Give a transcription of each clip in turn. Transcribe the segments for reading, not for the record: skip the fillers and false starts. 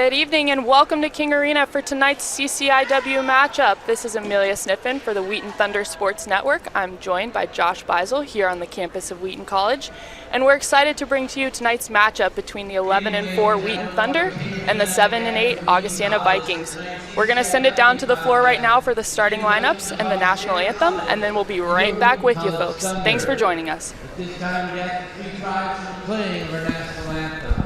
Good evening and welcome to King Arena for tonight's CCIW matchup. This is Amelia Sniffen for the Wheaton Thunder Sports Network. I'm joined by Josh Beisel here on the campus of Wheaton College, and we're excited to bring to you tonight's matchup between the 11-4 Wheaton Thunder and the 7-8 Augustana Vikings. We're going to send it down to the floor right now for the starting lineups and the national anthem, and then we'll be right back with you folks. Thanks for joining us. This time we have 3 tribes playing our national anthem.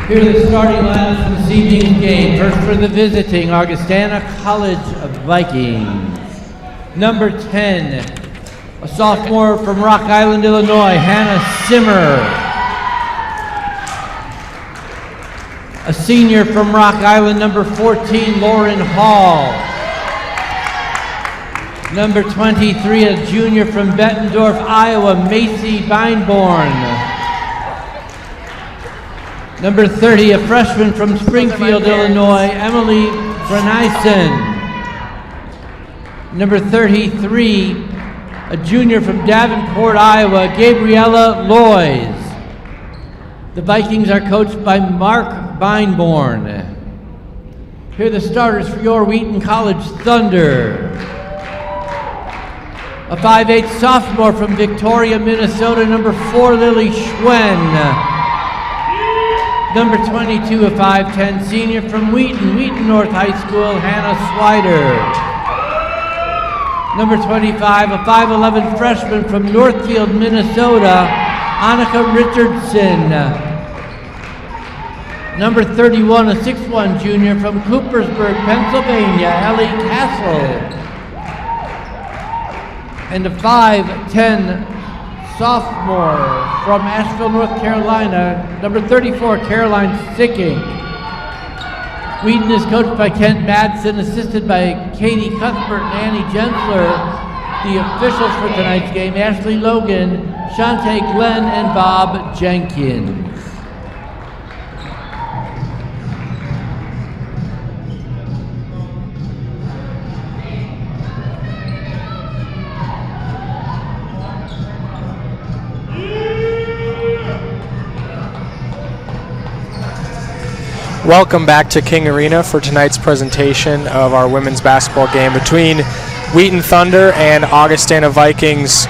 Here are the starting lineups for this evening's game. First for the visiting Augustana College of Vikings. Number 10, a sophomore from Rock Island, Illinois, Hannah Simmer. A senior from Rock Island, number 14, Lauren Hall. Number 23, a junior from Bettendorf, Iowa, Macy Beinborn. Number 30, a freshman from Springfield, Illinois, Emily Brenison. Number 33, a junior from Davenport, Iowa, Gabriella Loys. The Vikings are coached by Mark Beinborn. Here are the starters for your Wheaton College Thunder. A 5'8" sophomore from Victoria, Minnesota, number 4, Lily Schwen. Number 22, a 5'10" senior from Wheaton North High School, Hannah Swider. Number 25, a 5'11" freshman from Northfield, Minnesota, Annika Richardson. Number 31, a 6'1" junior from Coopersburg, Pennsylvania, Ellie Castle. And a 5'10" sophomore from Asheville, North Carolina, number 34, Caroline Sicking. Wheaton is coached by Kent Madsen, assisted by Katie Cuthbert and Annie Gensler. The officials for tonight's game, Ashley Logan, Shante Glenn, and Bob Jenkins. Welcome back to King Arena for tonight's presentation of our women's basketball game between Wheaton Thunder and Augustana Vikings.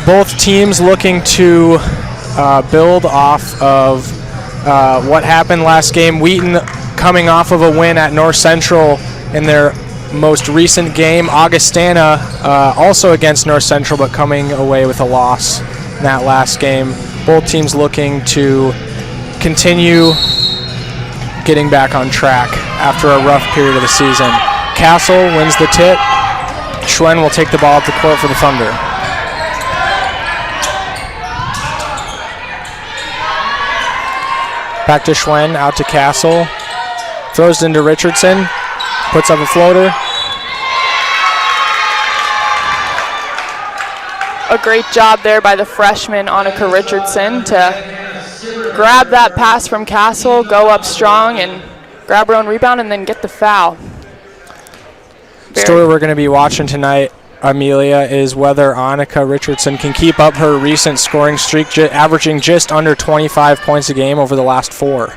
Both teams looking to build off of what happened last game. Wheaton coming off of a win at North Central in their most recent game. Augustana also against North Central, but coming away with a loss in that last game. Both teams looking to continue getting back on track after a rough period of the season. Castle wins the tip. Schwen will take the ball up the court for the Thunder. Back to Schwen, out to Castle. Throws it into Richardson. Puts up a floater. A great job there by the freshman Annika Richardson to grab that pass from Castle, go up strong, and grab her own rebound, and then get the foul. Story we're going to be watching tonight Amelia, is whether Annika Richardson can keep up her recent scoring streak, averaging just under 25 points a game over the last 4.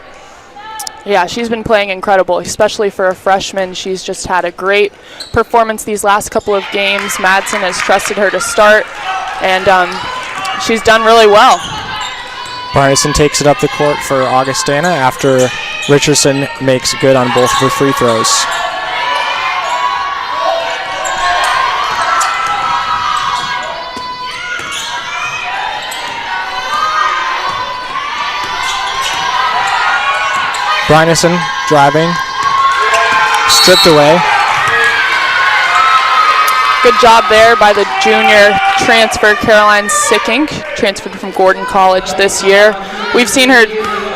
Yeah, she's been playing incredible, especially for a freshman. She's just had a great performance these last couple of games. Madsen has trusted her to start, and she's done really well. Bryson takes it up the court for Augustana after Richardson makes good on both of her free throws. Brynison driving, stripped away. Good job there by the junior transfer, Caroline Sickink, transferred from Gordon College this year. We've seen her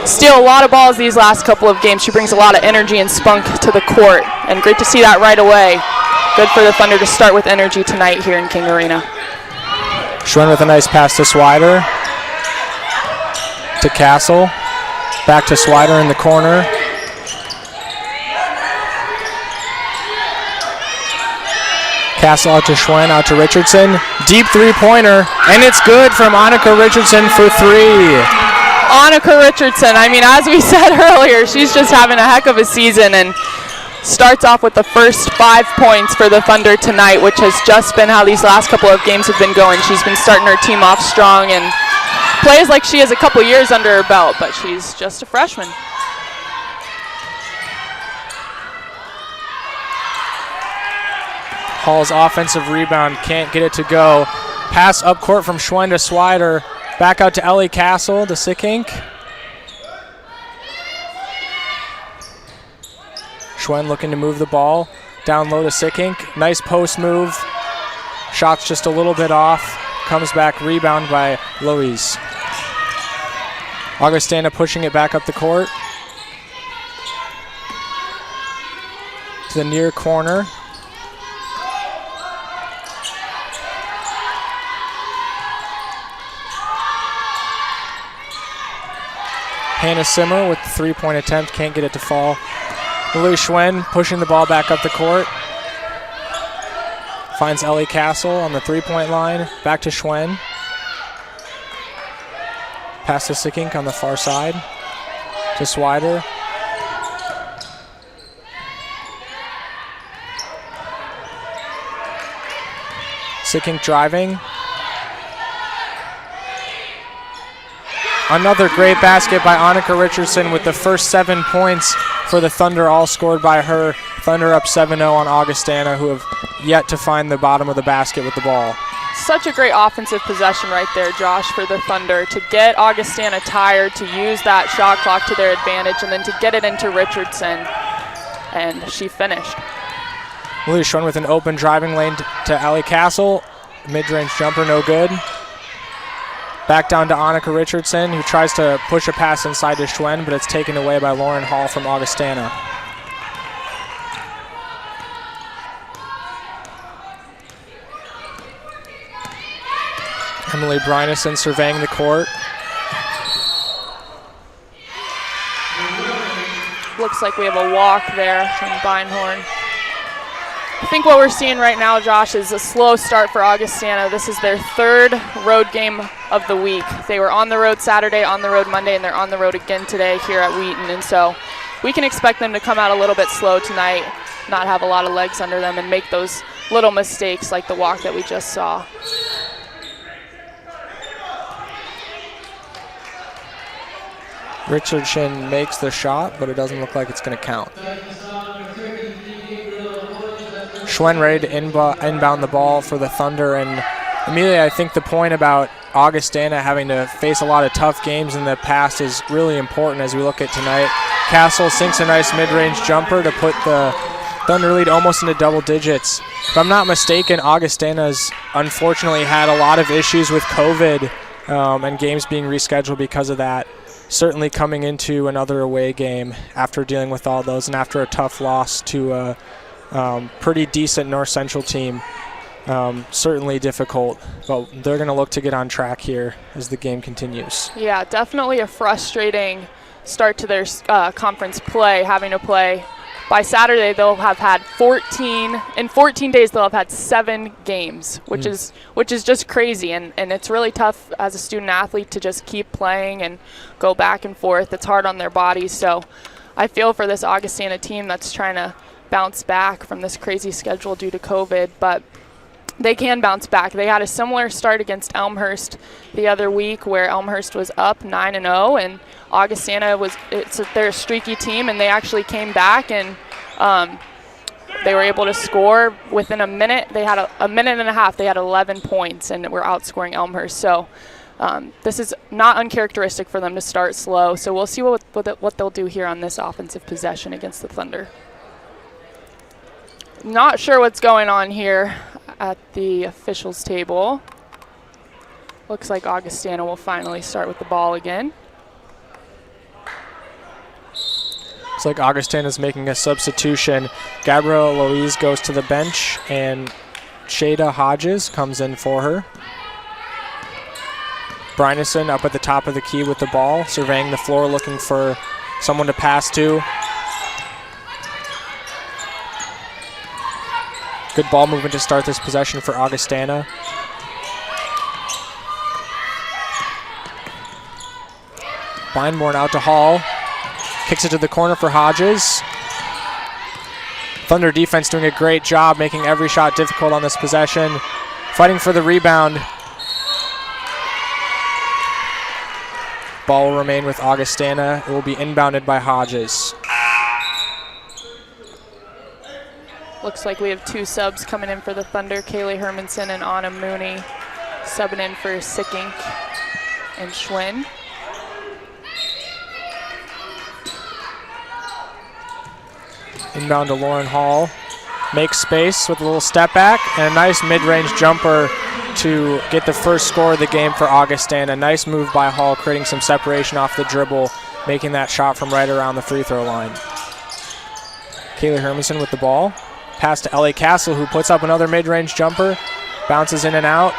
steal a lot of balls these last couple of games. She brings a lot of energy and spunk to the court, and great to see that right away. Good for the Thunder to start with energy tonight here in King Arena. Schwen with a nice pass to Swider, to Castle. Back to Swider in the corner. Castle out to Schwen, out to Richardson. Deep three-pointer, and it's good from Annika Richardson for 3. Annika Richardson, I mean, as we said earlier, she's just having a heck of a season and starts off with the first 5 points for the Thunder tonight, which has just been how these last couple of games have been going. She's been starting her team off strong and plays like she has a couple years under her belt, but she's just a freshman. Hall's offensive rebound, can't get it to go. Pass up court from Schwen to Swider. Back out to Ellie Castle, to Sickink. Schwen looking to move the ball. Down low to Sickink. Nice post move. Shot's just a little bit off. Comes back, rebound by Louise. Augustana pushing it back up the court. To the near corner. Hannah Simmer with the three-point attempt, can't get it to fall. Louise Schwen pushing the ball back up the court. Finds Ellie Castle on the three-point line. Back to Schwen. Pass to Sickink on the far side. To Swider. Sickink driving. Another great basket by Annika Richardson with the first 7 points for the Thunder, all scored by her. Thunder up 7-0 on Augustana, who have yet to find the bottom of the basket with the ball. Such a great offensive possession right there, Josh, for the Thunder, to get Augustana tired, to use that shot clock to their advantage, and then to get it into Richardson. And she finished. Louise Schwen with an open driving lane to Ellie Castle. Mid-range jumper, no good. Back down to Annika Richardson, who tries to push a pass inside to Schwen, but it's taken away by Lauren Hall from Augustana. Emily Brynison surveying the court. Looks like we have a walk there from Beinhorn. I think what we're seeing right now, Josh, is a slow start for Augustana. This is their third road game of the week. They were on the road Saturday, on the road Monday, and they're on the road again today here at Wheaton. And so we can expect them to come out a little bit slow tonight, not have a lot of legs under them, and make those little mistakes like the walk that we just saw. Richardson makes the shot, but it doesn't look like it's going to count. Schwen ready to inbound the ball for the Thunder. And Amelia, I think the point about Augustana having to face a lot of tough games in the past is really important as we look at tonight. Castle sinks a nice mid-range jumper to put the Thunder lead almost into double digits. If I'm not mistaken, Augustana's unfortunately had a lot of issues with COVID and games being rescheduled because of that. Certainly coming into another away game after dealing with all those and after a tough loss to a pretty decent North Central team. Certainly difficult, but they're going to look to get on track here as the game continues. Yeah, definitely a frustrating start to their conference play, having to play by Saturday they'll have had 14. In 14 days they'll have had 7 games, which is just crazy. And it's really tough as a student athlete to just keep playing and go back and forth. It's hard on their bodies. So I feel for this Augustana team that's trying to bounce back from this crazy schedule due to COVID, but they can bounce back. They had a similar start against Elmhurst the other week where Elmhurst was up 9-0 and Augustana they're a streaky team, and they actually came back and they were able to score within a minute. They had a minute and a half. They had 11 points and were outscoring Elmhurst. So this is not uncharacteristic for them to start slow. So we'll see what they'll do here on this offensive possession against the Thunder. Not sure what's going on here at the officials table. Looks like Augustana will finally start with the ball again. Looks like Augustana's making a substitution. Gabrielle Louise goes to the bench, and Shada Hodges comes in for her. Brynison up at the top of the key with the ball, surveying the floor, looking for someone to pass to. Good ball movement to start this possession for Augustana. Beinborn out to Hall. Kicks it to the corner for Hodges. Thunder defense doing a great job making every shot difficult on this possession. Fighting for the rebound. Ball will remain with Augustana. It will be inbounded by Hodges. Looks like we have 2 subs coming in for the Thunder. Kaylee Hermanson and Anna Mooney subbing in for Sickink and Schwinn. Inbound to Lauren Hall. Makes space with a little step back and a nice mid-range jumper to get the first score of the game for Augustana. Nice move by Hall, creating some separation off the dribble, making that shot from right around the free throw line. Kaylee Hermanson with the ball. Pass to Ellie Castle, who puts up another mid-range jumper. Bounces in and out.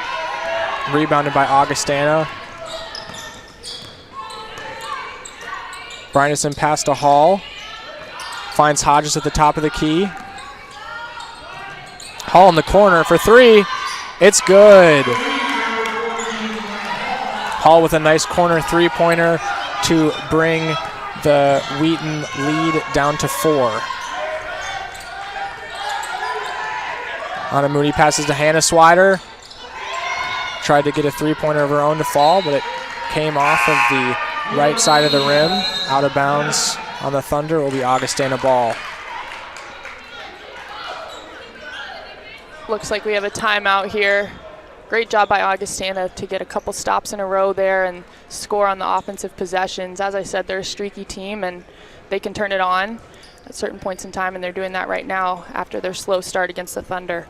Rebounded by Augustana. Brynison pass to Hall. Finds Hodges at the top of the key. Hall in the corner for 3. It's good. Hall with a nice corner 3-pointer to bring the Wheaton lead down to 4. Anna Mooney passes to Hannah Swider. Tried to get a 3-pointer of her own to fall, but it came off of the right side of the rim. Out of bounds on the Thunder. It will be Augustana ball. Looks like we have a timeout here. Great job by Augustana to get a couple stops in a row there and score on the offensive possessions. As I said, they're a streaky team and they can turn it on at certain points in time, and they're doing that right now after their slow start against the Thunder.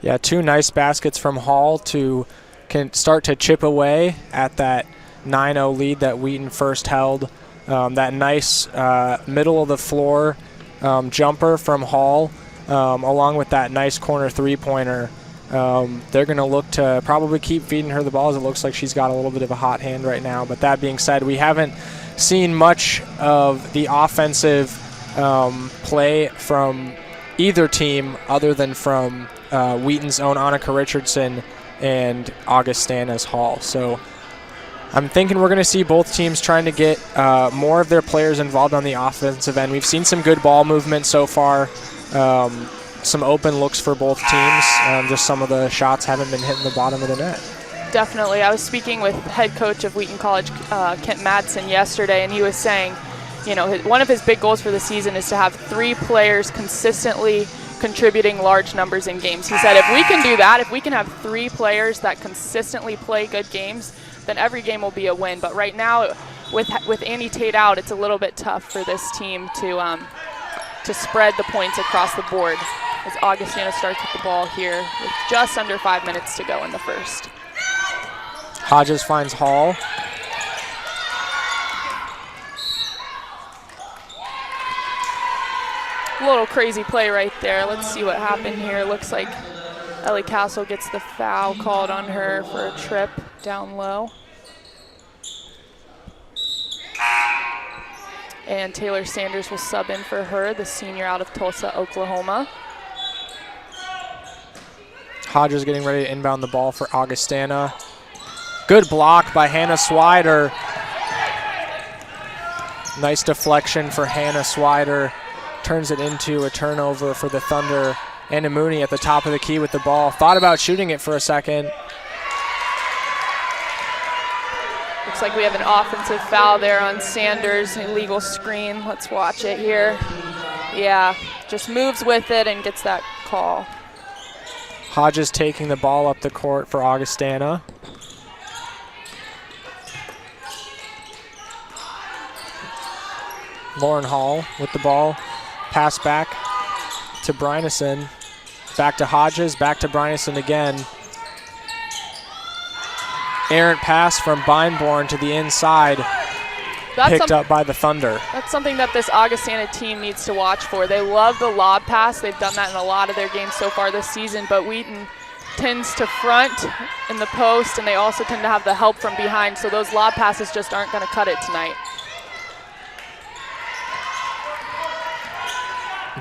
Yeah, 2 nice baskets from Hall to can start to chip away at that 9-0 lead that Wheaton first held. That nice middle of the floor jumper from Hall, along with that nice corner 3-pointer. They're going to look to probably keep feeding her the ball, as it looks like she's got a little bit of a hot hand right now. But that being said, we haven't seen much of the offensive play from either team other than from Wheaton's own Annika Richardson and Augustana's Hall. So I'm thinking we're going to see both teams trying to get more of their players involved on the offensive end. We've seen some good ball movement so far, some open looks for both teams. Just some of the shots haven't been hitting the bottom of the net. Definitely. I was speaking with head coach of Wheaton College, Kent Madsen, yesterday, and he was saying, you know, one of his big goals for the season is to have 3 players consistently contributing large numbers in games. He said if we can do that, if we can have 3 players that consistently play good games, then every game will be a win. But right now, with Annie Tate out, it's a little bit tough for this team to spread the points across the board, as Augustana starts with the ball here with just under 5 minutes to go in the first. Hodges finds Hall. A little crazy play right there. Let's see what happened here. Looks like Ellie Castle gets the foul called on her for a trip down low. And Taylor Sanders will sub in for her, the senior out of Tulsa, Oklahoma. Hodges getting ready to inbound the ball for Augustana. Good block by Hannah Swider. Nice deflection for Hannah Swider. Turns it into a turnover for the Thunder. Anna Mooney at the top of the key with the ball. Thought about shooting it for a second. Looks like we have an offensive foul there on Sanders, illegal screen. Let's watch it here. Yeah, just moves with it and gets that call. Hodges taking the ball up the court for Augustana. Lauren Hall with the ball. Pass back to Brynison. Back to Hodges, back to Brynison again. Errant pass from Beinborn to the inside. Picked up by the Thunder. That's something that this Augustana team needs to watch for. They love the lob pass. They've done that in a lot of their games so far this season, but Wheaton tends to front in the post, and they also tend to have the help from behind, so those lob passes just aren't going to cut it tonight.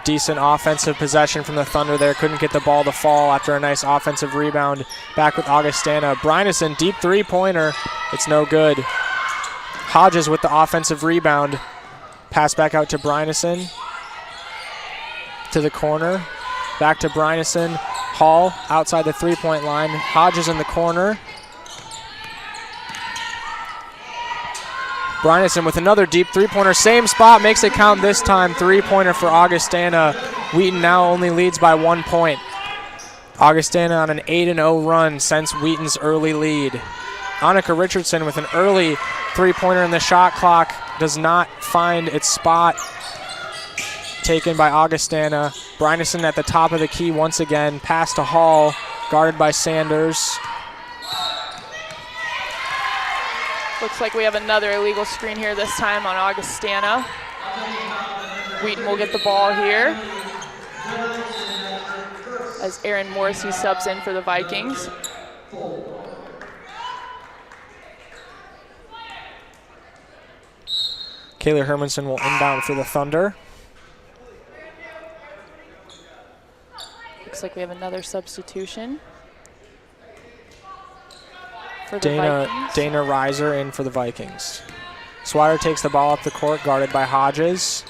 Decent offensive possession from the Thunder there. Couldn't get the ball to fall after a nice offensive rebound. Back with Augustana. Brynison, deep three-pointer. It's no good. Hodges with the offensive rebound. Pass back out to Brynison. To the corner. Back to Brynison. Hall outside the three-point line. Hodges in the corner. Brynison with another deep three-pointer. Same spot, makes it count this time. Three-pointer for Augustana. Wheaton now only leads by 1 point. Augustana on an 8-0 run since Wheaton's early lead. Annika Richardson with an early three-pointer in the shot clock. Does not find its spot. Taken by Augustana. Brynison at the top of the key once again. Pass to Hall, guarded by Sanders. Looks like we have another illegal screen here, this time on Augustana. Wheaton will get the ball here as Aaron Morrissey subs in for the Vikings. Kayla Hermanson will inbound for the Thunder. Looks like we have another substitution for the Vikings. Dana Reiser in for the Vikings. Swider takes the ball up the court, guarded by Hodges.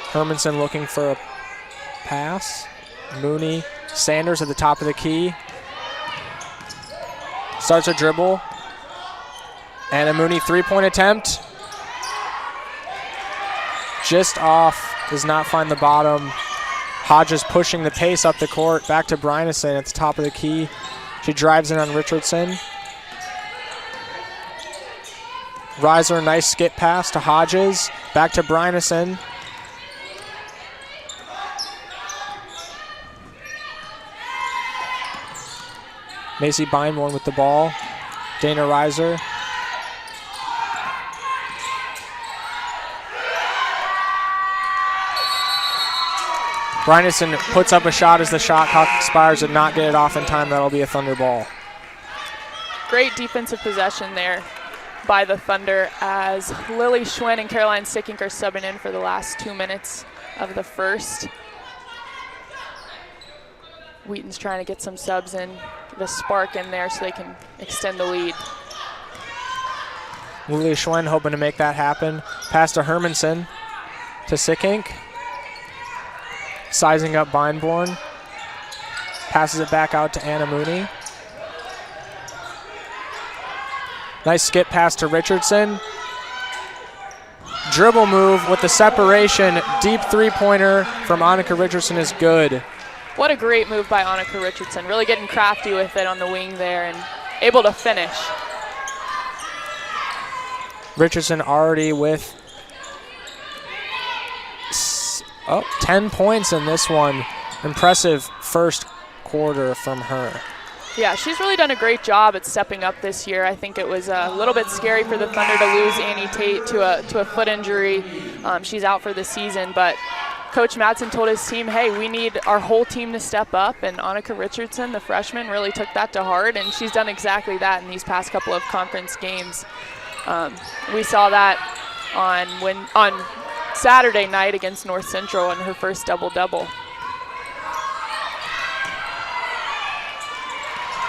Hermanson looking for a pass. Mooney, Sanders at the top of the key. Starts a dribble. And a Mooney three-point attempt. Just off, does not find the bottom. Hodges pushing the pace up the court. Back to Brynison at the top of the key. She drives in on Richardson. Reiser, nice skip pass to Hodges. Back to Brynison. Macy Beinborn with the ball. Dana Reiser. Brynison puts up a shot as the shot clock expires, did not get it off in time. That'll be a Thunder ball. Great defensive possession there by the Thunder as Lily Schwinn and Caroline Sickink are subbing in for the last 2 minutes of the first. Wheaton's trying to get some subs in, get a spark in there so they can extend the lead. Lily Schwinn hoping to make that happen. Pass to Hermanson, to Sickink. Sizing up Beinborn. Passes it back out to Anna Mooney. Nice skip pass to Richardson. Dribble move with the separation. Deep three-pointer from Annika Richardson is good. What a great move by Annika Richardson. Really getting crafty with it on the wing there and able to finish. Richardson already with 10 points in this one. Impressive first quarter from her. Yeah, she's really done a great job at stepping up this year. I think it was a little bit scary for the Thunder to lose Annie Tate to a foot injury. She's out for the season, but Coach Madsen told his team, hey, we need our whole team to step up, and Annika Richardson, the freshman, really took that to heart, and she's done exactly that in these past couple of conference games. We saw that on Saturday night against North Central in her first double-double.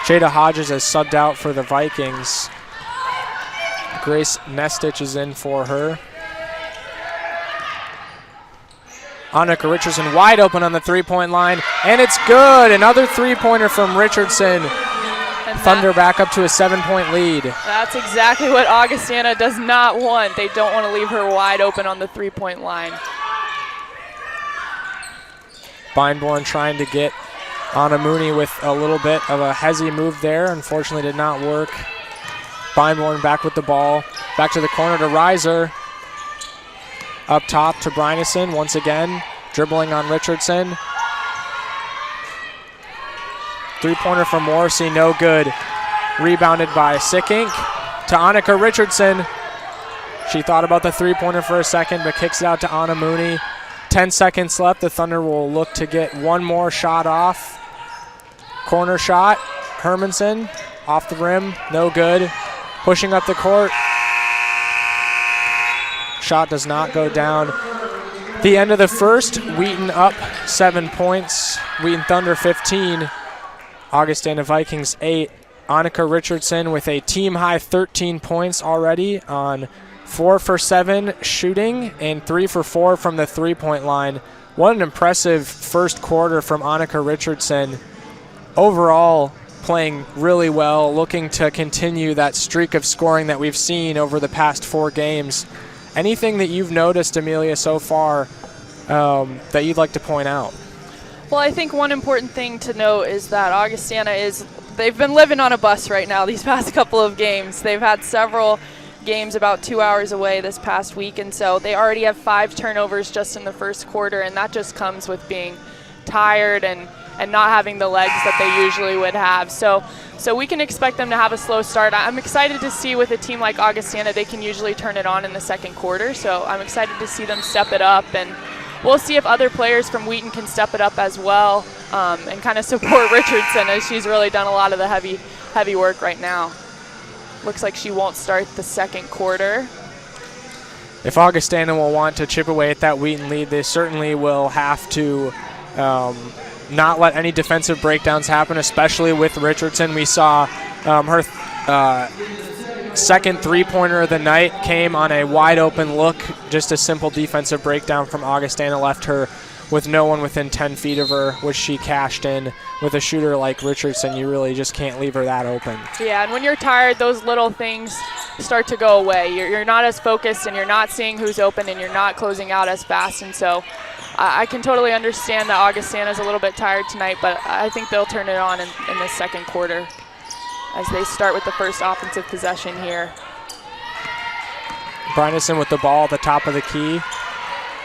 Jada Hodges has subbed out for the Vikings. Grace Nestich is in for her. Annika Richardson wide open on the three-point line, and it's good. Another three-pointer from Richardson. Thunder back up to a 7-point lead. That's exactly what Augustana does not want. They don't want to leave her wide open on the three-point line. Beinborn trying to get Anna Mooney with a little bit of a hezzy move there. Unfortunately did not work. Beinborn back with the ball. Back to the corner to Reiser. Up top to Brynison once again. Dribbling on Richardson. Three-pointer from Morrissey, no good. Rebounded by Sickink to Annika Richardson. She thought about the three-pointer for a second, but kicks it out to Anna Mooney. 10 seconds left. The Thunder will look to get one more shot off. Corner shot. Hermanson off the rim, no good. Pushing up the court. Shot does not go down. The end of the first, Wheaton up 7 points. Wheaton Thunder 15. Augustana Vikings 8. Annika Richardson with a team-high 13 points already on 4 for 7 shooting and 3 for 4 from the three-point line. What an impressive first quarter from Annika Richardson. Overall, playing really well, looking to continue that streak of scoring that we've seen over the past 4 games. Anything that you've noticed, Amelia, so far that you'd like to point out? Well, I think one important thing to note is that Augustana they've been living on a bus right now these past couple of games. They've had several games about 2 hours away this past week, and so they already have 5 turnovers just in the first quarter, and that just comes with being tired and not having the legs that they usually would have. So we can expect them to have a slow start. I'm excited to see with a team like Augustana, they can usually turn it on in the second quarter, so I'm excited to see them step it up, and we'll see if other players from Wheaton can step it up as well and kind of support Richardson, as she's really done a lot of the heavy work right now. Looks like she won't start the second quarter. If Augustana will want to chip away at that Wheaton lead, they certainly will have to not let any defensive breakdowns happen, especially with Richardson. We saw her second three-pointer of the night came on a wide-open look. Just a simple defensive breakdown from Augustana left her with no one within 10 feet of her, which she cashed in. With a shooter like Richardson, you really just can't leave her that open. Yeah, and when you're tired, those little things start to go away. You're not as focused, and you're not seeing who's open, and you're not closing out as fast. And so I can totally understand that Augustana's a little bit tired tonight, but I think they'll turn it on in the second quarter as they start with the first offensive possession here. Brynison with the ball at the top of the key.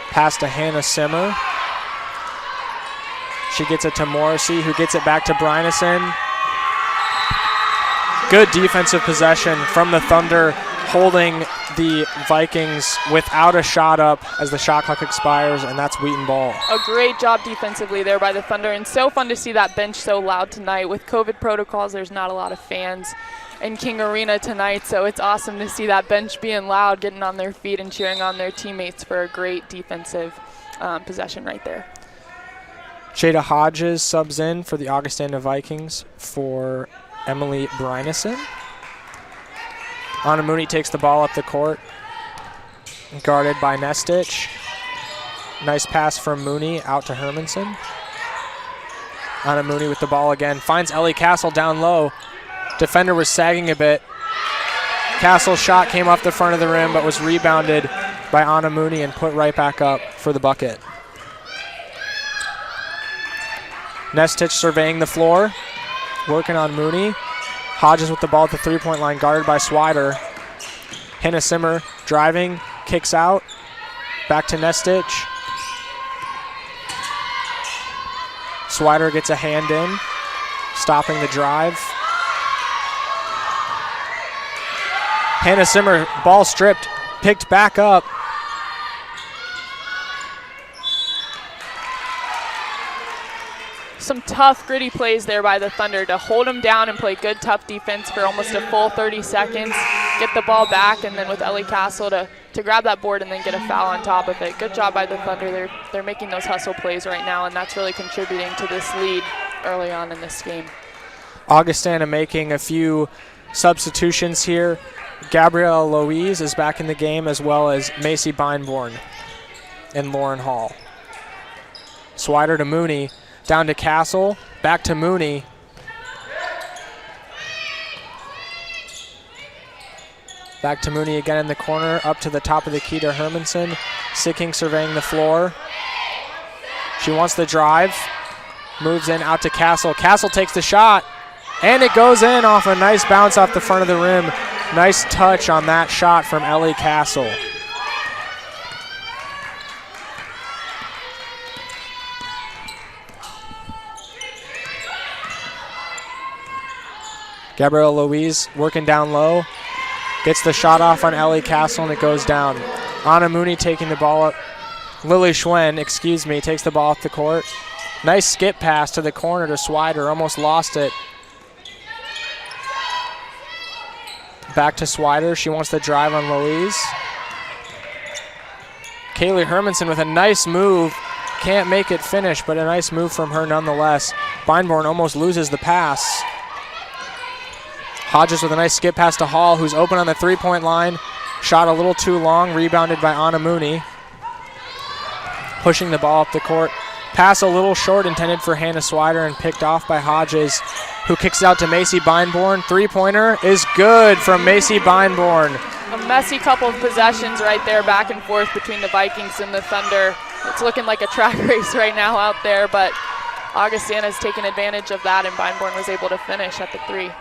Pass to Hannah Simmer. She gets it to Morrissey, who gets it back to Brynison. Good defensive possession from the Thunder, holding the Vikings without a shot up as the shot clock expires, and that's Wheaton ball. A great job defensively there by the Thunder, and so fun to see that bench so loud tonight. With COVID protocols, there's not a lot of fans in King Arena tonight, so it's awesome to see that bench being loud, getting on their feet and cheering on their teammates for a great defensive possession right there. Jada Hodges subs in for the Augustana Vikings for Emily Brynison. Anna Mooney takes the ball up the court, guarded by Nestich. Nice pass from Mooney out to Hermanson. Anna Mooney with the ball again, finds Ellie Castle down low. Defender was sagging a bit. Castle's shot came off the front of the rim, but was rebounded by Anna Mooney and put right back up for the bucket. Nestich surveying the floor, working on Mooney. Hodges with the ball at the three-point line, guarded by Swider. Hannah Simmer driving, kicks out, back to Nestich. Swider gets a hand in, stopping the drive. Hannah Simmer, ball stripped, picked back up. Some tough, gritty plays there by the Thunder to hold them down and play good, tough defense for almost a full 30 seconds, get the ball back, and then with Ellie Castle to to grab that board and then get a foul on top of it. Good job by the Thunder. They're making those hustle plays right now, and that's really contributing to this lead early on in this game. Augustana making a few substitutions here. Gabrielle Louise is back in the game, as well as Macy Beinborn and Lauren Hall. Swider to Mooney, down to Castle, back to Mooney. Back to Mooney again in the corner, up to the top of the key to Hermanson. Sicking surveying the floor. She wants the drive, moves in out to Castle. Castle takes the shot, and it goes in off a nice bounce off the front of the rim. Nice touch on that shot from Ellie Castle. Gabrielle Louise working down low. Gets the shot off on Ellie Castle, and it goes down. Anna Mooney taking the ball up. Lily Schwen, takes the ball up the court. Nice skip pass to the corner to Swider. Almost lost it. Back to Swider. She wants the drive on Louise. Kaylee Hermanson with a nice move. Can't make it finish, but a nice move from her nonetheless. Beinborn almost loses the pass. Hodges with a nice skip pass to Hall, who's open on the three-point line. Shot a little too long, rebounded by Anna Mooney. Pushing the ball up the court. Pass a little short, intended for Hannah Swider, and picked off by Hodges, who kicks it out to Macy Beinborn. Three-pointer is good from Macy Beinborn. A messy couple of possessions right there, back and forth between the Vikings and the Thunder. It's looking like a track race right now out there, but Augustana's taken advantage of that, and Beinborn was able to finish at the three.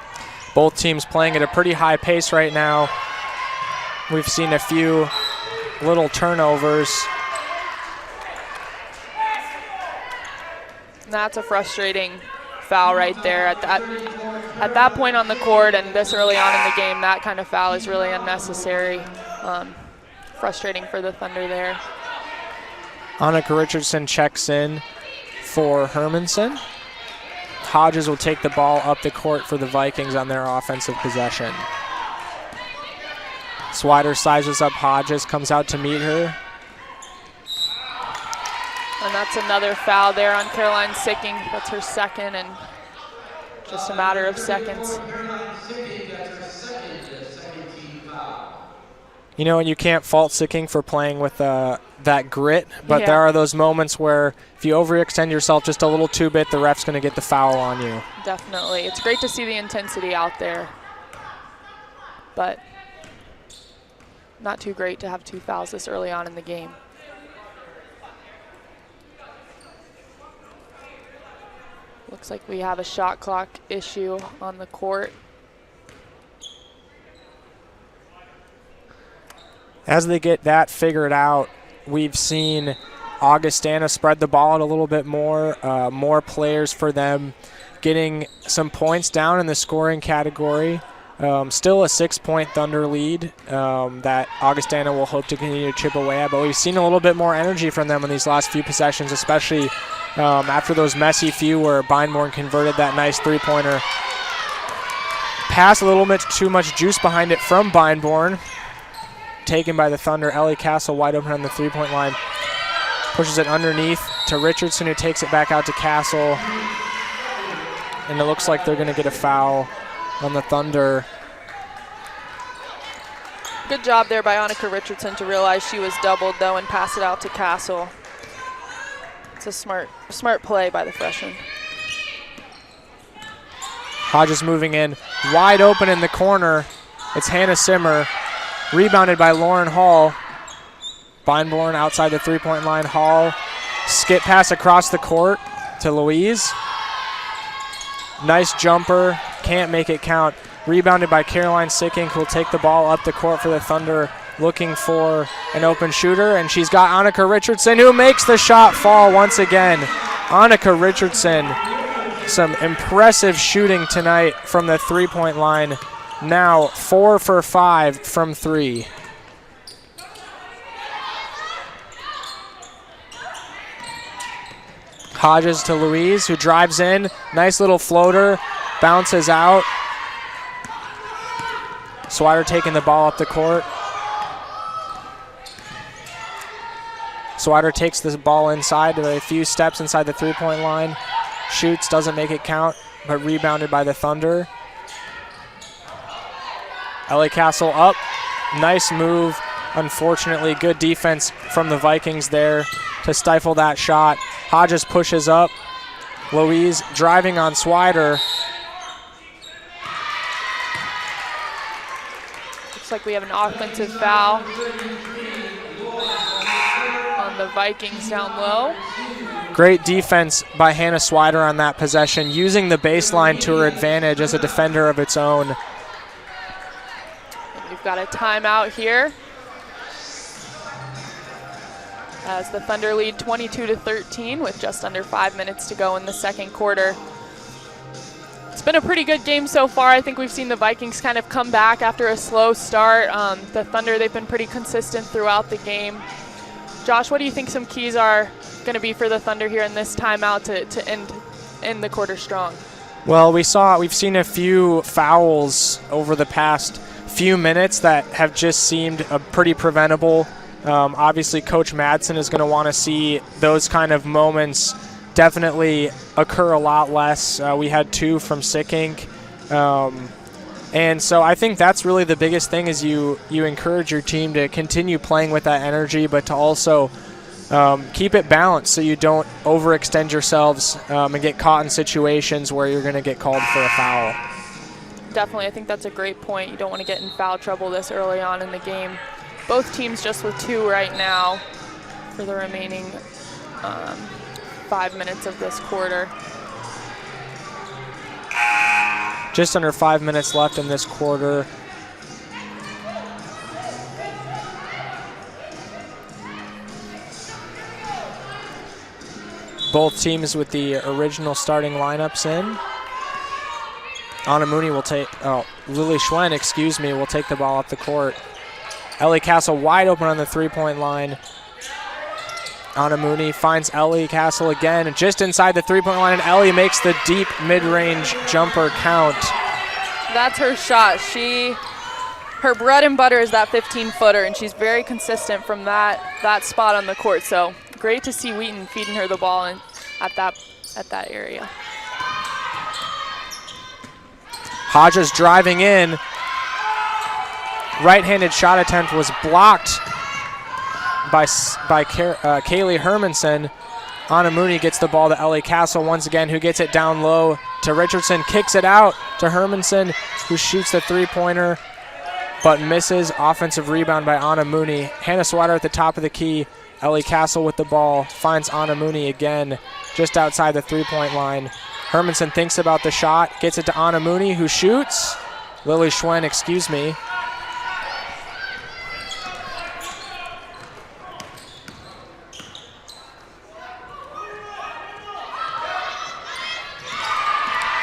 Both teams playing at a pretty high pace right now. We've seen a few little turnovers. That's a frustrating foul right there. At that point on the court and this early on in the game, that kind of foul is really unnecessary. Frustrating for the Thunder there. Annika Richardson checks in for Hermanson. Hodges will take the ball up the court for the Vikings on their offensive possession. Swider sizes up Hodges, comes out to meet her. And that's another foul there on Caroline Sicking. That's her second, and just a matter of seconds. You know, and you can't fault Sicking for playing with that grit, but Yeah. there are those moments where if you overextend yourself just a little too bit, the ref's going to get the foul on you. Definitely. It's great to see the intensity out there, but not too great to have two fouls this early on in the game. Looks like we have a shot clock issue on the court. As they get that figured out, we've seen Augustana spread the ball out a little bit more, more players for them, getting some points down in the scoring category. Still a 6-point Thunder lead that Augustana will hope to continue to chip away at, but we've seen a little bit more energy from them in these last few possessions, especially after those messy few where Beinborn converted that nice three-pointer. Pass a little bit too much juice behind it from Beinborn. Taken by the Thunder. Ellie Castle wide open on the three-point line. Pushes it underneath to Richardson, who takes it back out to Castle. And it looks like they're going to get a foul on the Thunder. Good job there by Annika Richardson to realize she was doubled, though, and pass it out to Castle. It's a smart play by the freshman. Hodges moving in. Wide open in the corner. It's Hannah Simmer. Rebounded by Lauren Hall. Beinborn outside the three-point line. Hall. Skip pass across the court to Louise. Nice jumper. Can't make it count. Rebounded by Caroline Sicking, who will take the ball up the court for the Thunder, looking for an open shooter. And she's got Annika Richardson, who makes the shot fall once again. Annika Richardson, some impressive shooting tonight from the three-point line. Now 4 for 5 from three. Hodges to Louise, who drives in. Nice little floater. Bounces out. Swider taking the ball up the court. Swider takes the ball inside a few steps inside the three-point line. Shoots, doesn't make it count, but rebounded by the Thunder. Ellie Castle up. Nice move. Unfortunately, good defense from the Vikings there to stifle that shot. Hodges pushes up. Louise driving on Swider. Looks like we have an offensive foul on the Vikings down low. Great defense by Hannah Swider on that possession, using the baseline to her advantage as a defender of its own. And we've got a timeout here as the Thunder lead 22-13 with just under 5 minutes to go in the second quarter. It's been a pretty good game so far. I think we've seen the Vikings kind of come back after a slow start. The Thunder, they've been pretty consistent throughout the game. Josh, what do you think some keys are going to be for the Thunder here in this timeout to end the quarter strong? Well, we've seen a few fouls over the past few minutes that have just seemed pretty preventable. Obviously, Coach Madsen is going to want to see those kind of moments definitely occur a lot less. We had 2 from Sickink. And so I think that's really the biggest thing is you encourage your team to continue playing with that energy, but to also keep it balanced so you don't overextend yourselves and get caught in situations where you're going to get called for a foul. Definitely, I think that's a great point. You don't want to get in foul trouble this early on in the game. Both teams just with 2 right now for the remaining 5 minutes of this quarter. Just under 5 minutes left in this quarter. Both teams with the original starting lineups in. Anna Mooney will take, Lily Schwen, will take the ball up the court. Ellie Castle wide open on the three-point line. Anna Mooney finds Ellie Castle again, just inside the three-point line, and Ellie makes the deep mid-range jumper count. That's her shot. Her bread and butter is that 15-footer, and she's very consistent from that spot on the court. So great to see Wheaton feeding her the ball at that area. Hodges driving in. Right-handed shot attempt was blocked by Kaylee Hermanson. Anna Mooney gets the ball to Ellie Castle once again, who gets it down low to Richardson, kicks it out to Hermanson, who shoots the three-pointer, but misses. Offensive rebound by Anna Mooney. Hannah Swider at the top of the key. Ellie Castle with the ball, finds Anna Mooney again, just outside the three-point line. Hermanson thinks about the shot, gets it to Anna Mooney, who shoots. Lily Schwen,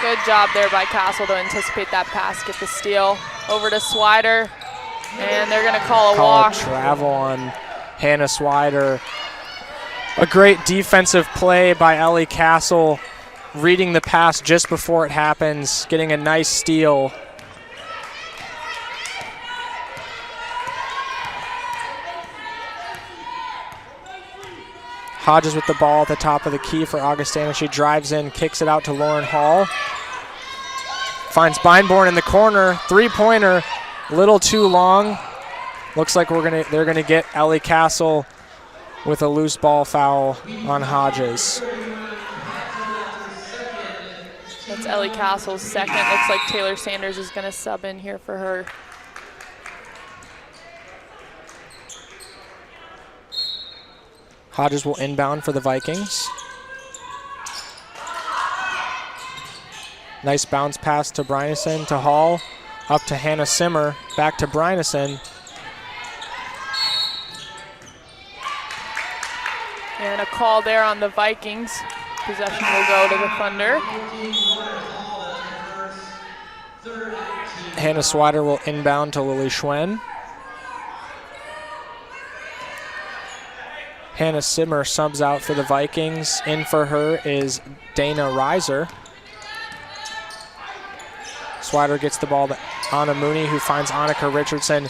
Good job there by Castle to anticipate that pass, get the steal over to Swider, and they're going to call a walk. Travel on Hannah Swider. A great defensive play by Ellie Castle, reading the pass just before it happens, getting a nice steal. Hodges with the ball at the top of the key for Augustana. She drives in, kicks it out to Lauren Hall. Finds Beinborn in the corner, three-pointer, little too long. Looks like they're gonna get Ellie Castle with a loose ball foul on Hodges. That's Ellie Castle's second. Looks like Taylor Sanders is gonna sub in here for her. Hodges will inbound for the Vikings. Nice bounce pass to Brynison, to Hall, up to Hannah Simmer, back to Brynison. And a call there on the Vikings. Possession will go to the Thunder. Hannah Swider will inbound to Lily Schwen. Hannah Simmer subs out for the Vikings. In for her is Dana Reiser. Swider gets the ball to Anna Mooney, who finds Annika Richardson.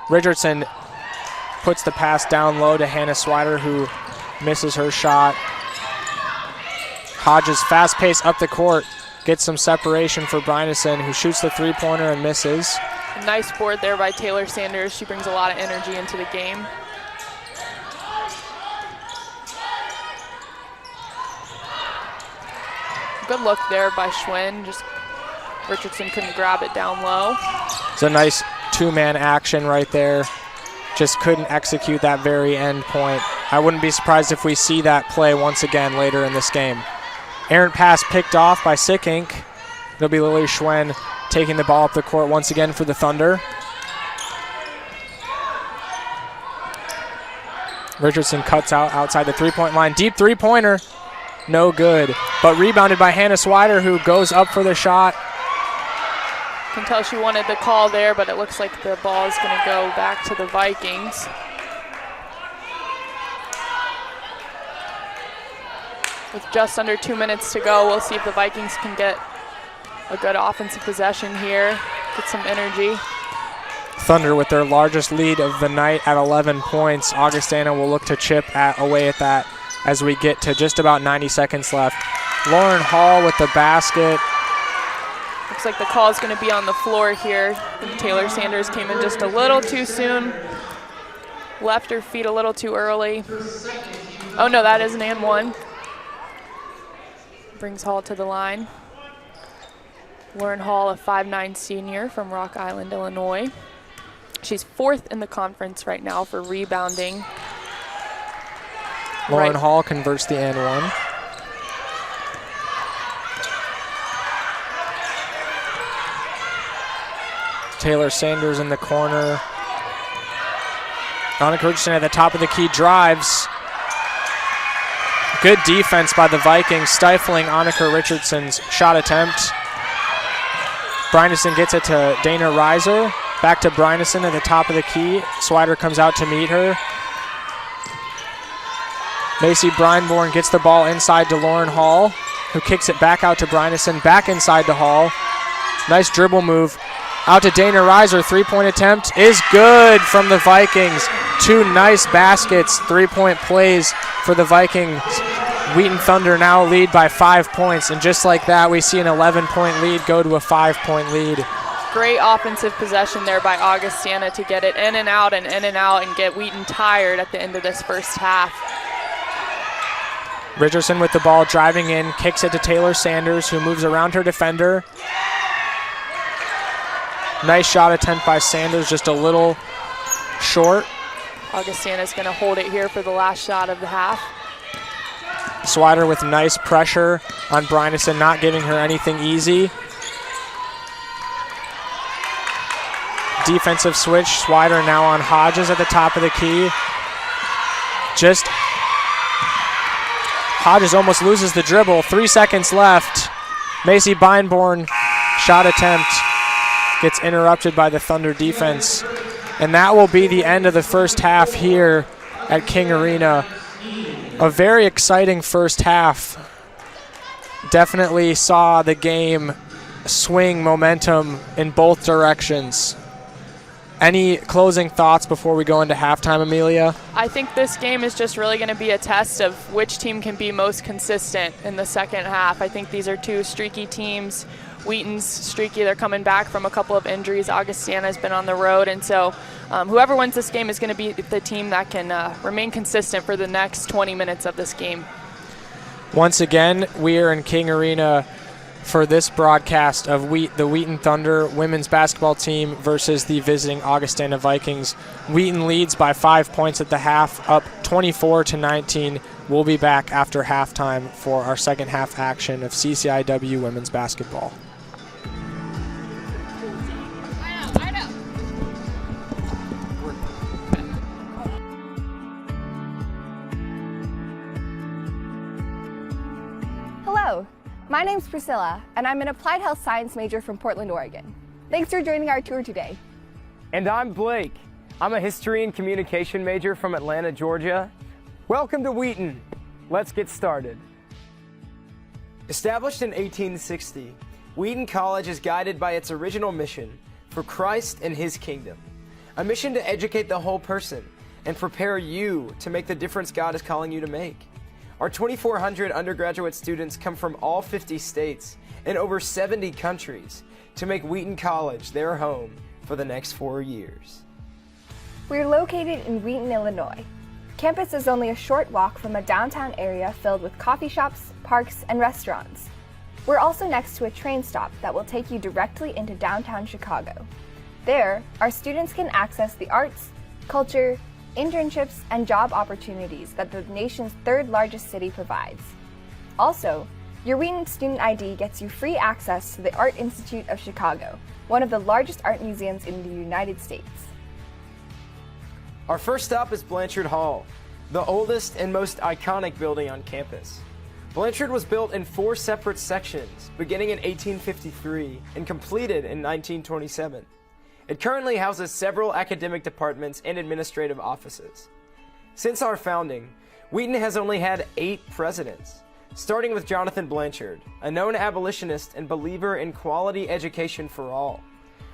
Richardson puts the pass down low to Hannah Swider, who misses her shot. Hodges fast pace up the court, gets some separation for Brynison, who shoots the three-pointer and misses. Nice board there by Taylor Sanders. She brings a lot of energy into the game. Good look there by Schwinn. Just Richardson couldn't grab it down low. It's a nice two-man action right there. Just couldn't execute that very end point. I wouldn't be surprised if we see that play once again later in this game. Errant pass picked off by Sickink. It'll be Lily Schwinn taking the ball up the court once again for the Thunder. Richardson cuts outside the three-point line. Deep three-pointer. No good. But rebounded by Hannah Swider, who goes up for the shot. Can tell she wanted the call there, but it looks like the ball is going to go back to the Vikings. With just under 2 minutes to go, we'll see if the Vikings can get a good offensive possession here, get some energy. Thunder with their largest lead of the night at 11 points. Augustana will look to chip away at that as we get to just about 90 seconds left. Lauren Hall with the basket. Looks like the call is going to be on the floor here. Taylor Sanders came in just a little too soon. Left her feet a little too early. Oh no, that is an and one. Brings Hall to the line. Lauren Hall, a 5'9" senior from Rock Island, Illinois. She's 4th in the conference right now for rebounding. Lauren Hall converts the and one. Taylor Sanders in the corner. Annika Richardson at the top of the key drives. Good defense by the Vikings, stifling Annika Richardson's shot attempt. Brynison gets it to Dana Reiser. Back to Brynison at the top of the key. Swider comes out to meet her. Macy Brynborn gets the ball inside to Lauren Hall, who kicks it back out to Brynison, back inside to Hall. Nice dribble move. Out to Dana Reiser, three-point attempt is good from the Vikings. Two nice baskets, three-point plays for the Vikings. Wheaton Thunder now lead by 5 points, and just like that, we see an 11-point lead go to a 5-point lead. Great offensive possession there by Augustana to get it in and out and get Wheaton tired at the end of this first half. Richardson with the ball driving in, kicks it to Taylor Sanders, who moves around her defender. Nice shot attempt by Sanders, just a little short. Augustana's going to hold it here for the last shot of the half. Swider with nice pressure on Brynison, not giving her anything easy. Defensive switch, Swider now on Hodges at the top of the key. Hodges almost loses the dribble, 3 seconds left. Macy Beinborn, shot attempt, gets interrupted by the Thunder defense. And that will be the end of the first half here at King Arena. A very exciting first half. Definitely saw the game swing momentum in both directions. Any closing thoughts before we go into halftime, Amelia? I think this game is just really going to be a test of which team can be most consistent in the second half. I think these are two streaky teams. Wheaton's streaky. They're coming back from a couple of injuries. Augustana's been on the road. And so whoever wins this game is going to be the team that can remain consistent for the next 20 minutes of this game. Once again, we are in King Arena for this broadcast of the Wheaton Thunder women's basketball team versus the visiting Augustana Vikings. Wheaton leads by 5 points at the half, up 24-19. We'll be back after halftime for our second half action of CCIW women's basketball. Hello, my name's Priscilla, and I'm an applied health science major from Portland, Oregon. Thanks for joining our tour today. And I'm Blake. I'm a history and communication major from Atlanta, Georgia. Welcome to Wheaton. Let's get started. Established in 1860, Wheaton College is guided by its original mission for Christ and His kingdom, a mission to educate the whole person and prepare you to make the difference God is calling you to make. Our 2,400 undergraduate students come from all 50 states and over 70 countries to make Wheaton College their home for the next 4 years. We're located in Wheaton, Illinois. Campus is only a short walk from a downtown area filled with coffee shops, parks, and restaurants. We're also next to a train stop that will take you directly into downtown Chicago. There, our students can access the arts, culture, internships, and job opportunities that the nation's third largest city provides. Also, your Wheaton student ID gets you free access to the Art Institute of Chicago, one of the largest art museums in the United States. Our first stop is Blanchard Hall, the oldest and most iconic building on campus. Blanchard was built in 4 separate sections, beginning in 1853 and completed in 1927. It currently houses several academic departments and administrative offices. Since our founding, Wheaton has only had 8 presidents, starting with Jonathan Blanchard, a known abolitionist and believer in quality education for all.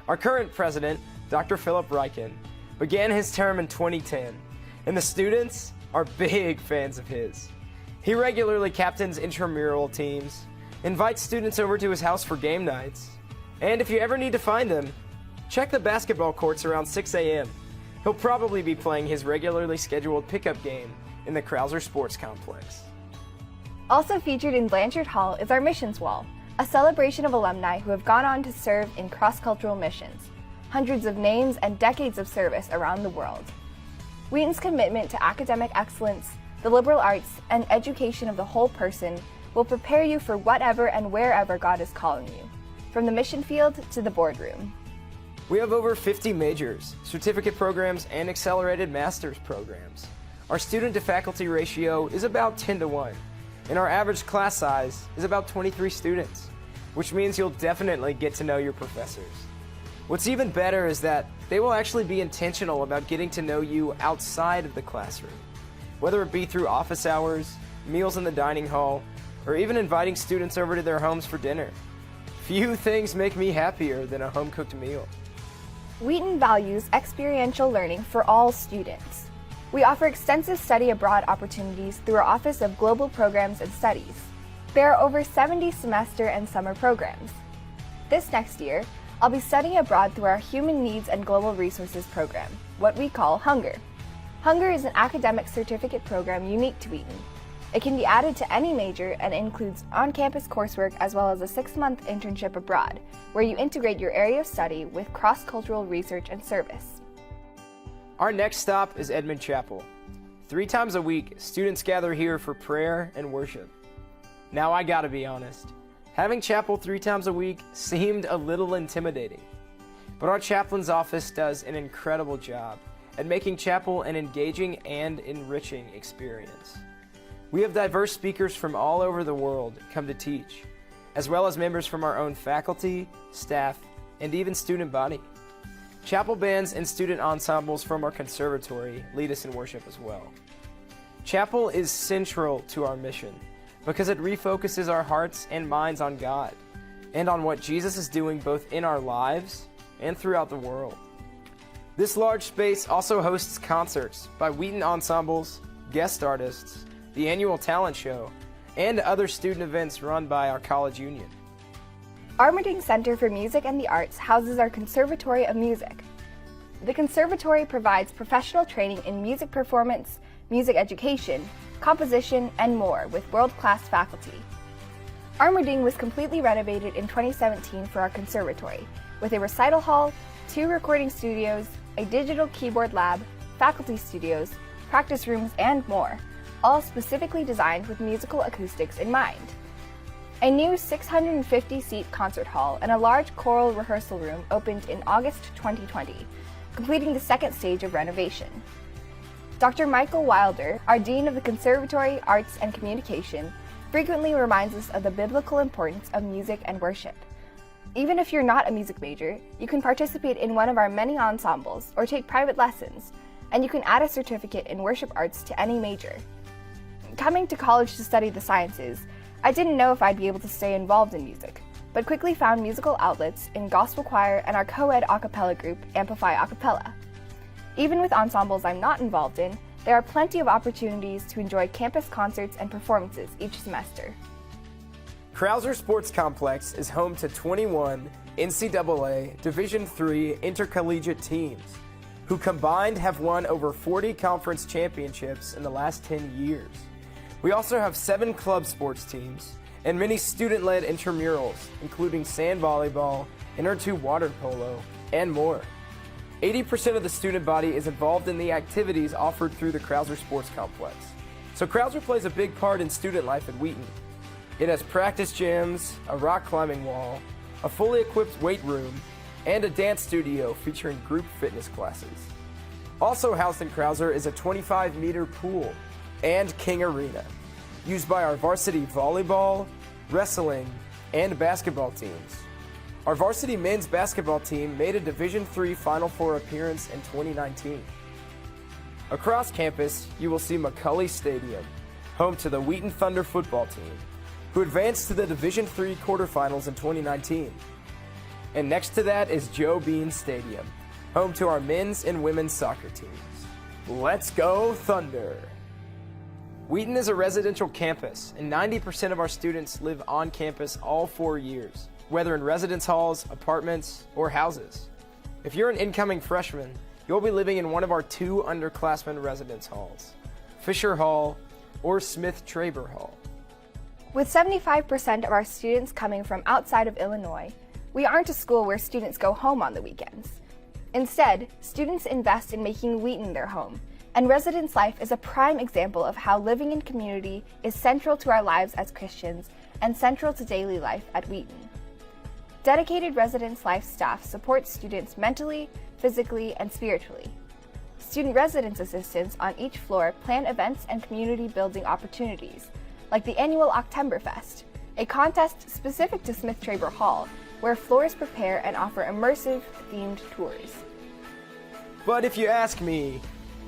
Our current president, Dr. Philip Wheaton, began his term in 2010, and the students are big fans of his. He regularly captains intramural teams, invites students over to his house for game nights, and if you ever need to find him, check the basketball courts around 6 a.m. He'll probably be playing his regularly scheduled pickup game in the Krauser Sports Complex. Also featured in Blanchard Hall is our Missions Wall, a celebration of alumni who have gone on to serve in cross-cultural missions. Hundreds of names and decades of service around the world. Wheaton's commitment to academic excellence, the liberal arts, and education of the whole person will prepare you for whatever and wherever God is calling you, from the mission field to the boardroom. We have over 50 majors, certificate programs, and accelerated master's programs. Our student-to-faculty ratio is about 10 to 1, and our average class size is about 23 students, which means you'll definitely get to know your professors. What's even better is that they will actually be intentional about getting to know you outside of the classroom, whether it be through office hours, meals in the dining hall, or even inviting students over to their homes for dinner. Few things make me happier than a home-cooked meal. Wheaton values experiential learning for all students. We offer extensive study abroad opportunities through our Office of Global Programs and Studies. There are over 70 semester and summer programs. This next year, I'll be studying abroad through our Human Needs and Global Resources program, what we call Hunger. Hunger is an academic certificate program unique to Wheaton. It can be added to any major and includes on-campus coursework as well as a 6-month internship abroad, where you integrate your area of study with cross-cultural research and service. Our next stop is Edmond Chapel. 3 times a week, students gather here for prayer and worship. Now I gotta be honest, having chapel 3 times a week seemed a little intimidating, but our chaplain's office does an incredible job at making chapel an engaging and enriching experience. We have diverse speakers from all over the world come to teach, as well as members from our own faculty, staff, and even student body. Chapel bands and student ensembles from our conservatory lead us in worship as well. Chapel is central to our mission because it refocuses our hearts and minds on God and on what Jesus is doing both in our lives and throughout the world. This large space also hosts concerts by Wheaton ensembles, guest artists, the annual talent show, and other student events run by our college union. Armitage Center for Music and the Arts houses our Conservatory of Music. The conservatory provides professional training in music performance, music education, composition, and more with world-class faculty. Armitage was completely renovated in 2017 for our conservatory, with a recital hall, 2 recording studios, a digital keyboard lab, faculty studios, practice rooms, and more, all specifically designed with musical acoustics in mind. A new 650-seat concert hall and a large choral rehearsal room opened in August 2020, completing the 2nd stage of renovation. Dr. Michael Wilder, our Dean of the Conservatory, Arts, and Communication, frequently reminds us of the biblical importance of music and worship. Even if you're not a music major, you can participate in one of our many ensembles or take private lessons, and you can add a certificate in worship arts to any major. Coming to college to study the sciences, I didn't know if I'd be able to stay involved in music, but quickly found musical outlets in gospel choir and our co-ed a cappella group, Amplify A Cappella. Even with ensembles I'm not involved in, there are plenty of opportunities to enjoy campus concerts and performances each semester. Krauser Sports Complex is home to 21 NCAA Division III intercollegiate teams, who combined have won over 40 conference championships in the last 10 years. We also have 7 club sports teams and many student-led intramurals, including sand volleyball, inner tube water polo, and more. 80% of the student body is involved in the activities offered through the Krauser Sports Complex. So Krauser plays a big part in student life at Wheaton. It has practice gyms, a rock climbing wall, a fully equipped weight room, and a dance studio featuring group fitness classes. Also housed in Krauser is a 25-meter pool and King Arena, used by our varsity volleyball, wrestling, and basketball teams. Our varsity men's basketball team made a Division III Final Four appearance in 2019. Across campus, you will see McCulley Stadium, home to the Wheaton Thunder football team, who advanced to the Division III quarterfinals in 2019. And next to that is Joe Bean Stadium, home to our men's and women's soccer teams. Let's go Thunder! Wheaton is a residential campus, and 90% of our students live on campus all 4 years, whether in residence halls, apartments, or houses. If you're an incoming freshman, you'll be living in one of our 2 underclassmen residence halls, Fisher Hall or Smith-Traber Hall. With 75% of our students coming from outside of Illinois, we aren't a school where students go home on the weekends. Instead, students invest in making Wheaton their home, and residence life is a prime example of how living in community is central to our lives as Christians and central to daily life at Wheaton. Dedicated residence life staff supports students mentally, physically, and spiritually. Student residence assistants on each floor plan events and community building opportunities, like the annual Oktoberfest, a contest specific to Smith-Traber Hall, where floors prepare and offer immersive, themed tours. But if you ask me,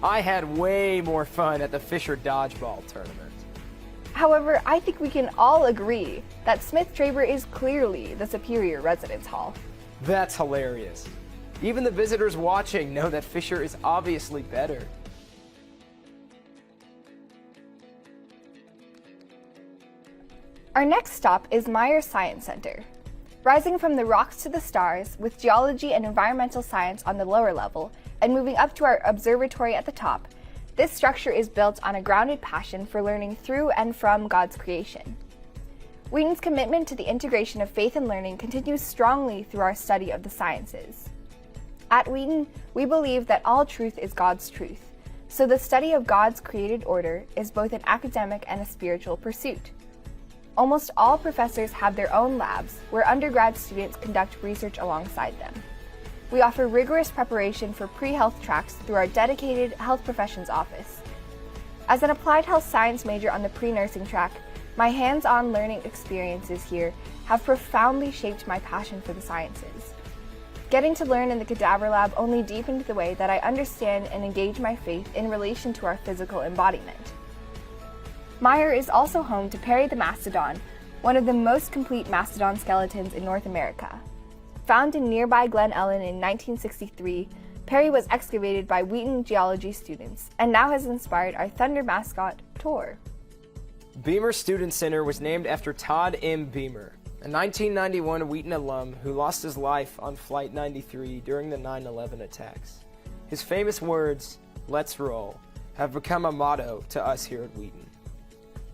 I had way more fun at the Fisher Dodgeball Tournament. However, I think we can all agree that Smith-Traber is clearly the superior residence hall. That's hilarious. Even the visitors watching know that Fisher is obviously better. Our next stop is Meyer Science Center. Rising from the rocks to the stars, with geology and environmental science on the lower level, and moving up to our observatory at the top, this structure is built on a grounded passion for learning through and from God's creation. Wheaton's commitment to the integration of faith and learning continues strongly through our study of the sciences. At Wheaton, we believe that all truth is God's truth, so the study of God's created order is both an academic and a spiritual pursuit. Almost all professors have their own labs where undergrad students conduct research alongside them. We offer rigorous preparation for pre-health tracks through our dedicated health professions office. As an applied health science major on the pre-nursing track, my hands-on learning experiences here have profoundly shaped my passion for the sciences. Getting to learn in the cadaver lab only deepened the way that I understand and engage my faith in relation to our physical embodiment. Meyer is also home to Perry the Mastodon, one of the most complete mastodon skeletons in North America. Found in nearby Glen Ellen in 1963, Perry was excavated by Wheaton geology students and now has inspired our Thunder mascot, Tor. Beamer Student Center was named after Todd M. Beamer, a 1991 Wheaton alum who lost his life on Flight 93 during the 9/11 attacks. His famous words, "Let's roll," have become a motto to us here at Wheaton.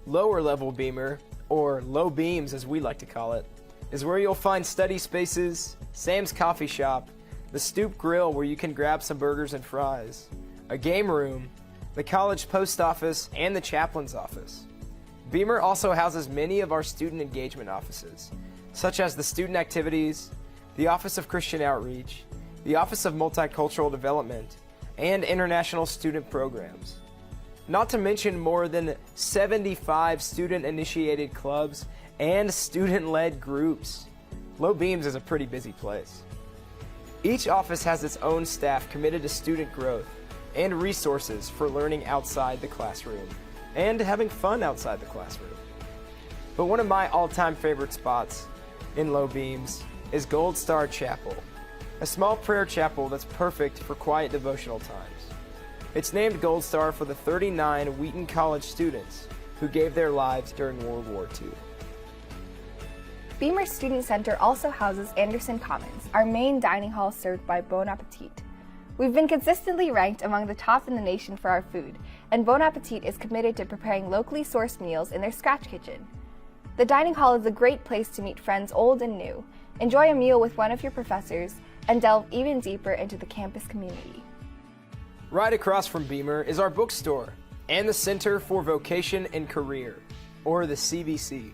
Lower level Beamer, or low beams as we like to call it, is where you'll find study spaces, Sam's Coffee Shop, the Stoop Grill where you can grab some burgers and fries, a game room, the college post office, and the chaplain's office. Beamer also houses many of our student engagement offices, such as the Student Activities, the Office of Christian Outreach, the Office of Multicultural Development, and International Student Programs. Not to mention more than 75 student-initiated clubs and student-led groups. Low Beams is a pretty busy place. Each office has its own staff committed to student growth and resources for learning outside the classroom and having fun outside the classroom. But one of my all-time favorite spots in Low Beams is Gold Star Chapel, a small prayer chapel that's perfect for quiet devotional times. It's named Gold Star for the 39 Wheaton College students who gave their lives during World War II. Beamer Student Center also houses Anderson Commons, our main dining hall served by Bon Appetit. We've been consistently ranked among the top in the nation for our food, and Bon Appetit is committed to preparing locally sourced meals in their scratch kitchen. The dining hall is a great place to meet friends old and new, enjoy a meal with one of your professors, and delve even deeper into the campus community. Right across from Beamer is our bookstore and the Center for Vocation and Career, or the CVC.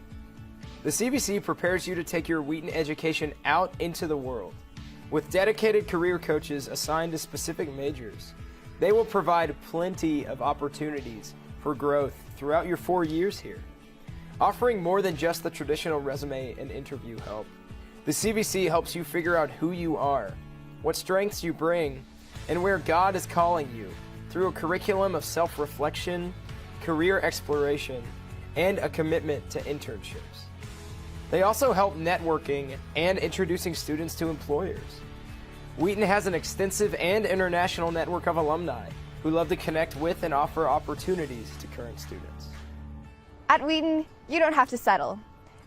The CVC prepares you to take your Wheaton education out into the world. With dedicated career coaches assigned to specific majors, they will provide plenty of opportunities for growth throughout your 4 years here. Offering more than just the traditional resume and interview help, the CVC helps you figure out who you are, what strengths you bring, and where God is calling you through a curriculum of self-reflection, career exploration, and a commitment to internships. They also help networking and introducing students to employers. Wheaton has an extensive and international network of alumni who love to connect with and offer opportunities to current students. At Wheaton, you don't have to settle.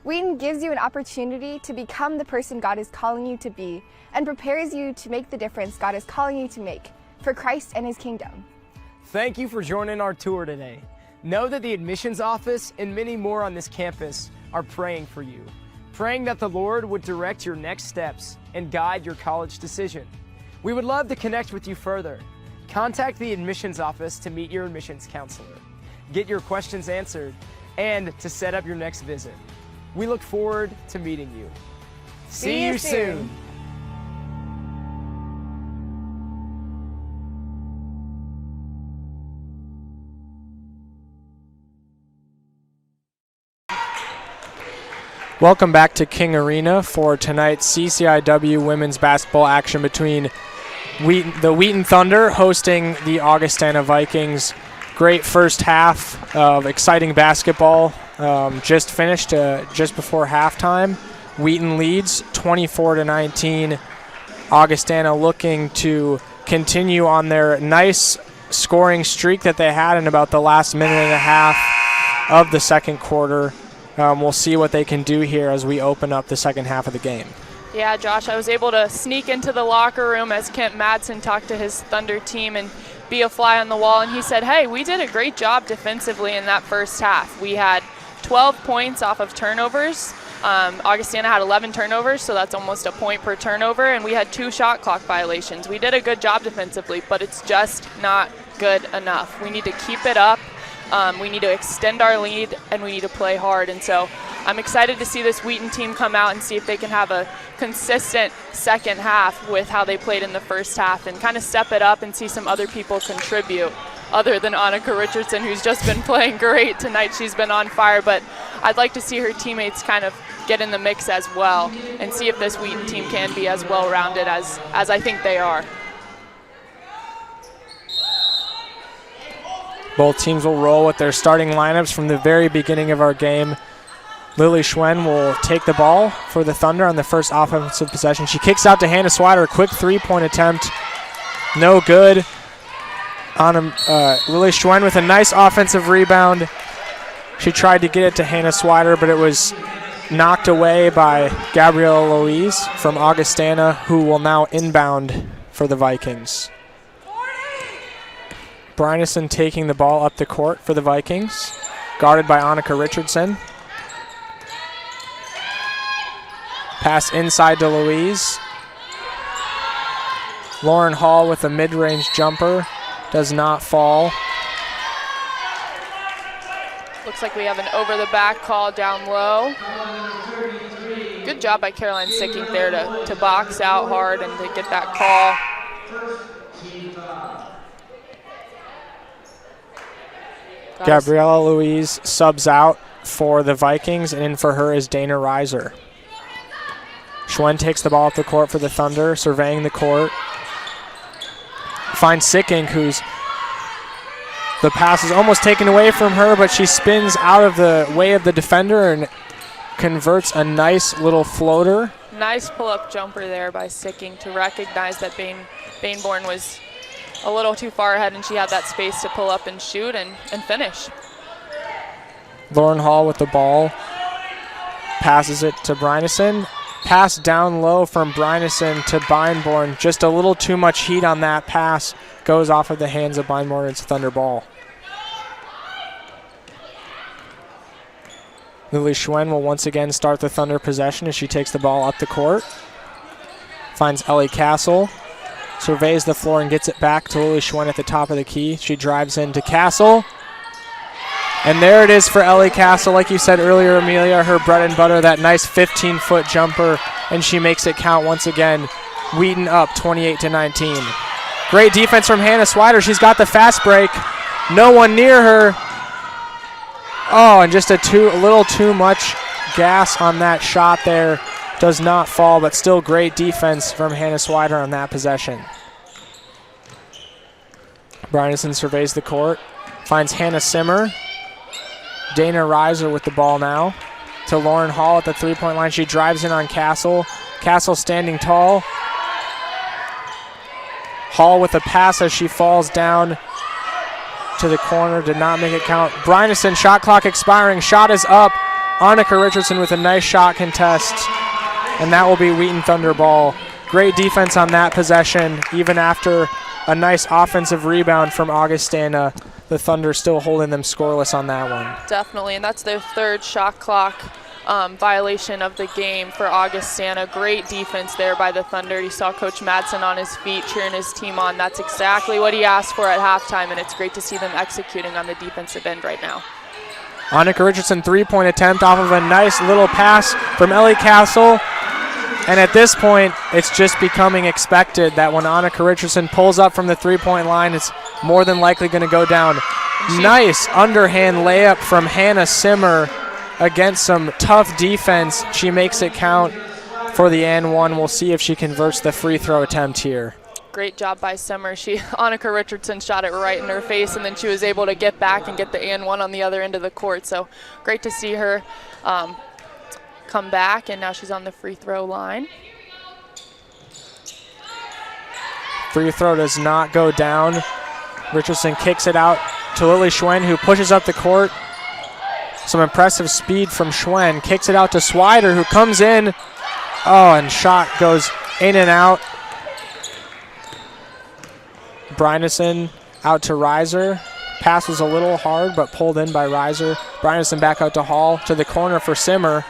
Wheaton gives you an opportunity to become the person God is calling you to be and prepares you to make the difference God is calling you to make for Christ and His kingdom. Thank you for joining our tour today. Know that the admissions office and many more on this campus are praying for you, praying that the Lord would direct your next steps and guide your college decision. We would love to connect with you further. Contact the admissions office to meet your admissions counselor, get your questions answered, and to set up your next visit. We look forward to meeting you. See you soon. Welcome back to King Arena for tonight's CCIW women's basketball action between the Wheaton Thunder hosting the Augustana Vikings. Great first half of exciting basketball. Just finished just before halftime. Wheaton leads 24-19. Augustana looking to continue on their nice scoring streak that they had in about the last minute and a half of the second quarter. We'll see what they can do here as we open up the second half of the game. Yeah, Josh, I was able to sneak into the locker room as Kent Madsen talked to his Thunder team and be a fly on the wall, and he said, hey, we did a great job defensively in that first half. We had 12 points off of turnovers. Augustana had 11 turnovers, so that's almost a point per turnover, and we had 2 shot clock violations. We did a good job defensively, but it's just not good enough. We need to keep it up. We need to extend our lead, and we need to play hard. And so I'm excited to see this Wheaton team come out and see if they can have a consistent second half with how they played in the first half and kind of step it up and see some other people contribute other than Annika Richardson, who's just been playing great tonight. She's been on fire, but I'd like to see her teammates kind of get in the mix as well and see if this Wheaton team can be as well-rounded as I think they are. Both teams will roll with their starting lineups from the very beginning of our game. Lily Schwen will take the ball for the Thunder on the first offensive possession. She kicks out to Hannah Swider, a quick three-point attempt. No good. Lily Schwen with a nice offensive rebound. She tried to get it to Hannah Swider, but it was knocked away by Gabriella Louise from Augustana, who will now inbound for the Vikings. Brynison taking the ball up the court for the Vikings, guarded by Annika Richardson. Pass inside to Louise. Lauren Hall with a mid-range jumper. Does not fall. Looks like we have an over-the-back call down low. Good job by Caroline Sicking there to box out hard and to get that call. Gabriella Louise subs out for the Vikings, and in for her is Dana Reiser. Schwen takes the ball up the court for the Thunder, surveying the court. Finds Sicking, the pass is almost taken away from her, but she spins out of the way of the defender and converts a nice little floater Nice pull-up jumper there by Sicking to recognize that Bainborn was a little too far ahead and she had that space to pull up and shoot and finish. Lauren Hall with the ball. Passes it to Brynison. Pass down low from Brynison to Bainborn. Just a little too much heat on that pass. Goes off of the hands of Bainborn. It's Thunder ball. Lily Schwen will once again start the Thunder possession as she takes the ball up the court. Finds Ellie Castle. Surveys the floor and gets it back to Lily Schwen at the top of the key. She drives into Castle. And there it is for Ellie Castle. Like you said earlier, Amelia, her bread and butter, that nice 15-foot jumper, and she makes it count once again. Wheaton up 28-19. Great defense from Hannah Swider. She's got the fast break. No one near her. Oh, and just a little too much gas on that shot there. Does not fall, but still great defense from Hannah Swider on that possession. Brynison surveys the court. Finds Hannah Simmer. Dana Reiser with the ball now to Lauren Hall at the three-point line. She drives in on Castle. Castle standing tall. Hall with a pass as she falls down to the corner. Did not make it count. Brynison, shot clock expiring. Shot is up. Annika Richardson with a nice shot contest. And that will be Wheaton Thunder ball. Great defense on that possession, even after a nice offensive rebound from Augustana. The Thunder still holding them scoreless on that one. Definitely, and that's their third shot clock violation of the game for Augustana. Great defense there by the Thunder. You saw Coach Madsen on his feet cheering his team on. That's exactly what he asked for at halftime, and it's great to see them executing on the defensive end right now. Annika Richardson three-point attempt off of a nice little pass from Ellie Castle. And at this point, it's just becoming expected that when Annika Richardson pulls up from the three-point line, it's more than likely going to go down. Nice underhand layup from Hannah Simmer against some tough defense. She makes it count for the and one. We'll see if she converts the free throw attempt here. Great job by Simmer. Annika Richardson shot it right in her face, and then she was able to get back and get the and one on the other end of the court. So great to see her come back, and now she's on the free throw line. Free throw does not go down. Richardson kicks it out to Lily Schwen, who pushes up the court. Some impressive speed from Schwen. Kicks it out to Swider, who comes in. Oh, and shot goes in and out. Brynison out to Reiser. Pass was a little hard, but pulled in by Reiser. Brynison back out to Hall, to the corner for Simmer.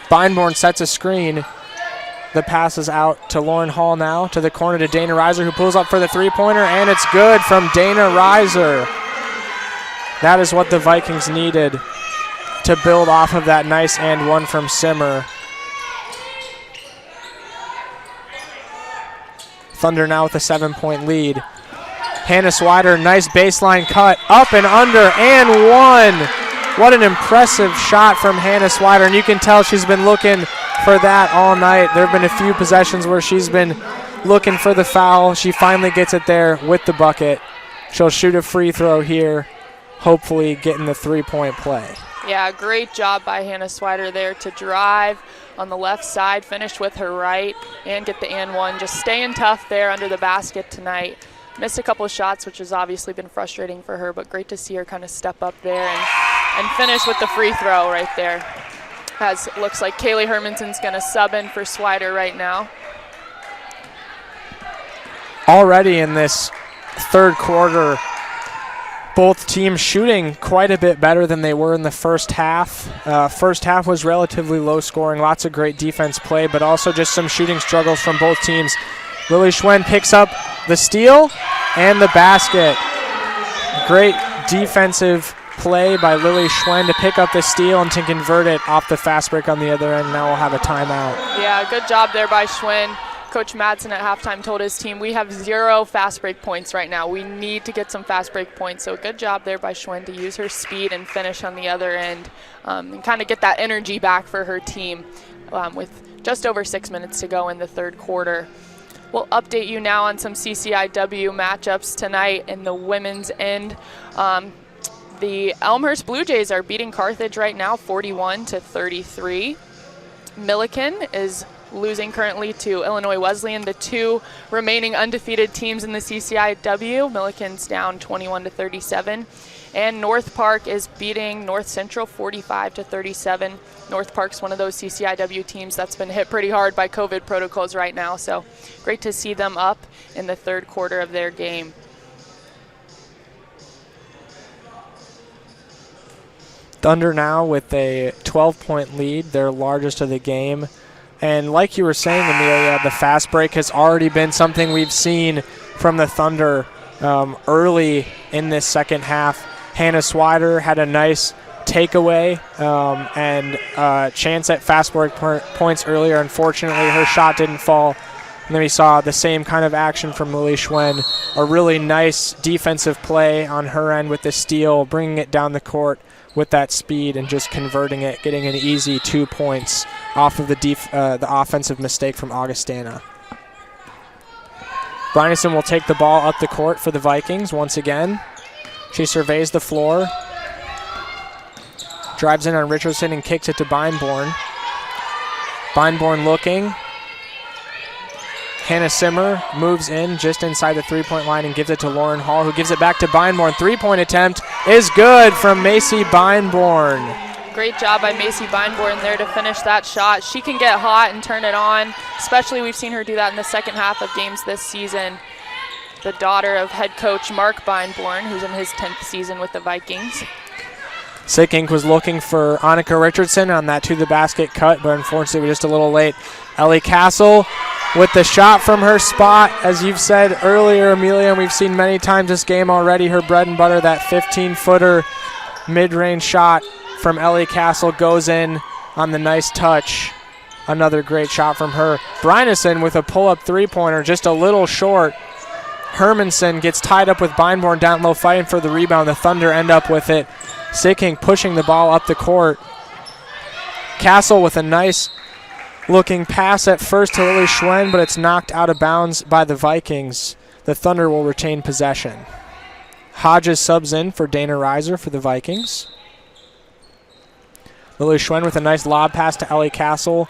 Bainborn sets a screen. The pass is out to Lauren Hall now, to the corner to Dana Reiser, who pulls up for the three-pointer, and it's good from Dana Reiser. That is what the Vikings needed to build off of that nice and one from Simmer. Thunder now with a 7-point lead. Hannah Swider, nice baseline cut, up and under, and one. What an impressive shot from Hannah Swider, and you can tell she's been looking for that all night. There have been a few possessions where she's been looking for the foul. She finally gets it there with the bucket. She'll shoot a free throw here, hopefully getting the three-point play. Yeah, great job by Hannah Swider there to drive on the left side, finish with her right, and get the and one. Just staying tough there under the basket tonight. Missed a couple of shots, which has obviously been frustrating for her, but great to see her kind of step up there and finish with the free throw right there. As it looks like Kaylee Hermanson's going to sub in for Swider right now. Already in this third quarter, both teams shooting quite a bit better than they were in the first half. First half was relatively low scoring, lots of great defense play, but also just some shooting struggles from both teams. Lily Schwen picks up the steal and the basket. Great defensive play by Lily Schwen to pick up the steal and to convert it off the fast break on the other end. Now we'll have a timeout. Yeah, good job there by Schwen. Coach Madsen at halftime told his team, we have 0 fast break points right now. We need to get some fast break points. So good job there by Schwen to use her speed and finish on the other end and kind of get that energy back for her team with just over 6 minutes to go in the third quarter. We'll update you now on some CCIW matchups tonight in the women's end. The Elmhurst Blue Jays are beating Carthage right now 41-33. Milliken is losing currently to Illinois Wesleyan, the two remaining undefeated teams in the CCIW. Milliken's down 21-37. And North Park is beating North Central 45-37. North Park's one of those CCIW teams that's been hit pretty hard by COVID protocols right now, so great to see them up in the third quarter of their game. Thunder now with a 12-point lead, their largest of the game. And like you were saying, Amelia, the fast break has already been something we've seen from the Thunder early in this second half. Hannah Swider had a nice takeaway and chance at fast break points earlier. Unfortunately, her shot didn't fall. And then we saw the same kind of action from Lily Schwen, a really nice defensive play on her end with the steal, bringing it down the court with that speed and just converting it, getting an easy 2 points off of the offensive mistake from Augustana. Brynison will take the ball up the court for the Vikings once again. She surveys the floor, drives in on Richardson and kicks it to Beinborn. Beinborn looking. Hannah Simmer moves in just inside the three-point line and gives it to Lauren Hall, who gives it back to Beinborn. Three-point attempt is good from Macy Beinborn. Great job by Macy Beinborn there to finish that shot. She can get hot and turn it on, especially we've seen her do that in the second half of games this season. The daughter of head coach Mark Beinborn, who's in his 10th season with the Vikings. Sickink was looking for Annika Richardson on that to-the-basket cut, but unfortunately we're just a little late. Ellie Castle with the shot from her spot, as you've said earlier, Amelia, and we've seen many times this game already, her bread and butter, that 15-footer mid-range shot from Ellie Castle goes in on the nice touch. Another great shot from her. Brynison with a pull-up three-pointer, just a little short. Hermanson gets tied up with Beinborn down low, fighting for the rebound. The Thunder end up with it. Sickink pushing the ball up the court. Castle with a nice looking pass at first to Lily Schwen, but it's knocked out of bounds by the Vikings. The Thunder will retain possession. Hodges subs in for Dana Reiser for the Vikings. Lily Schwen with a nice lob pass to Ellie Castle.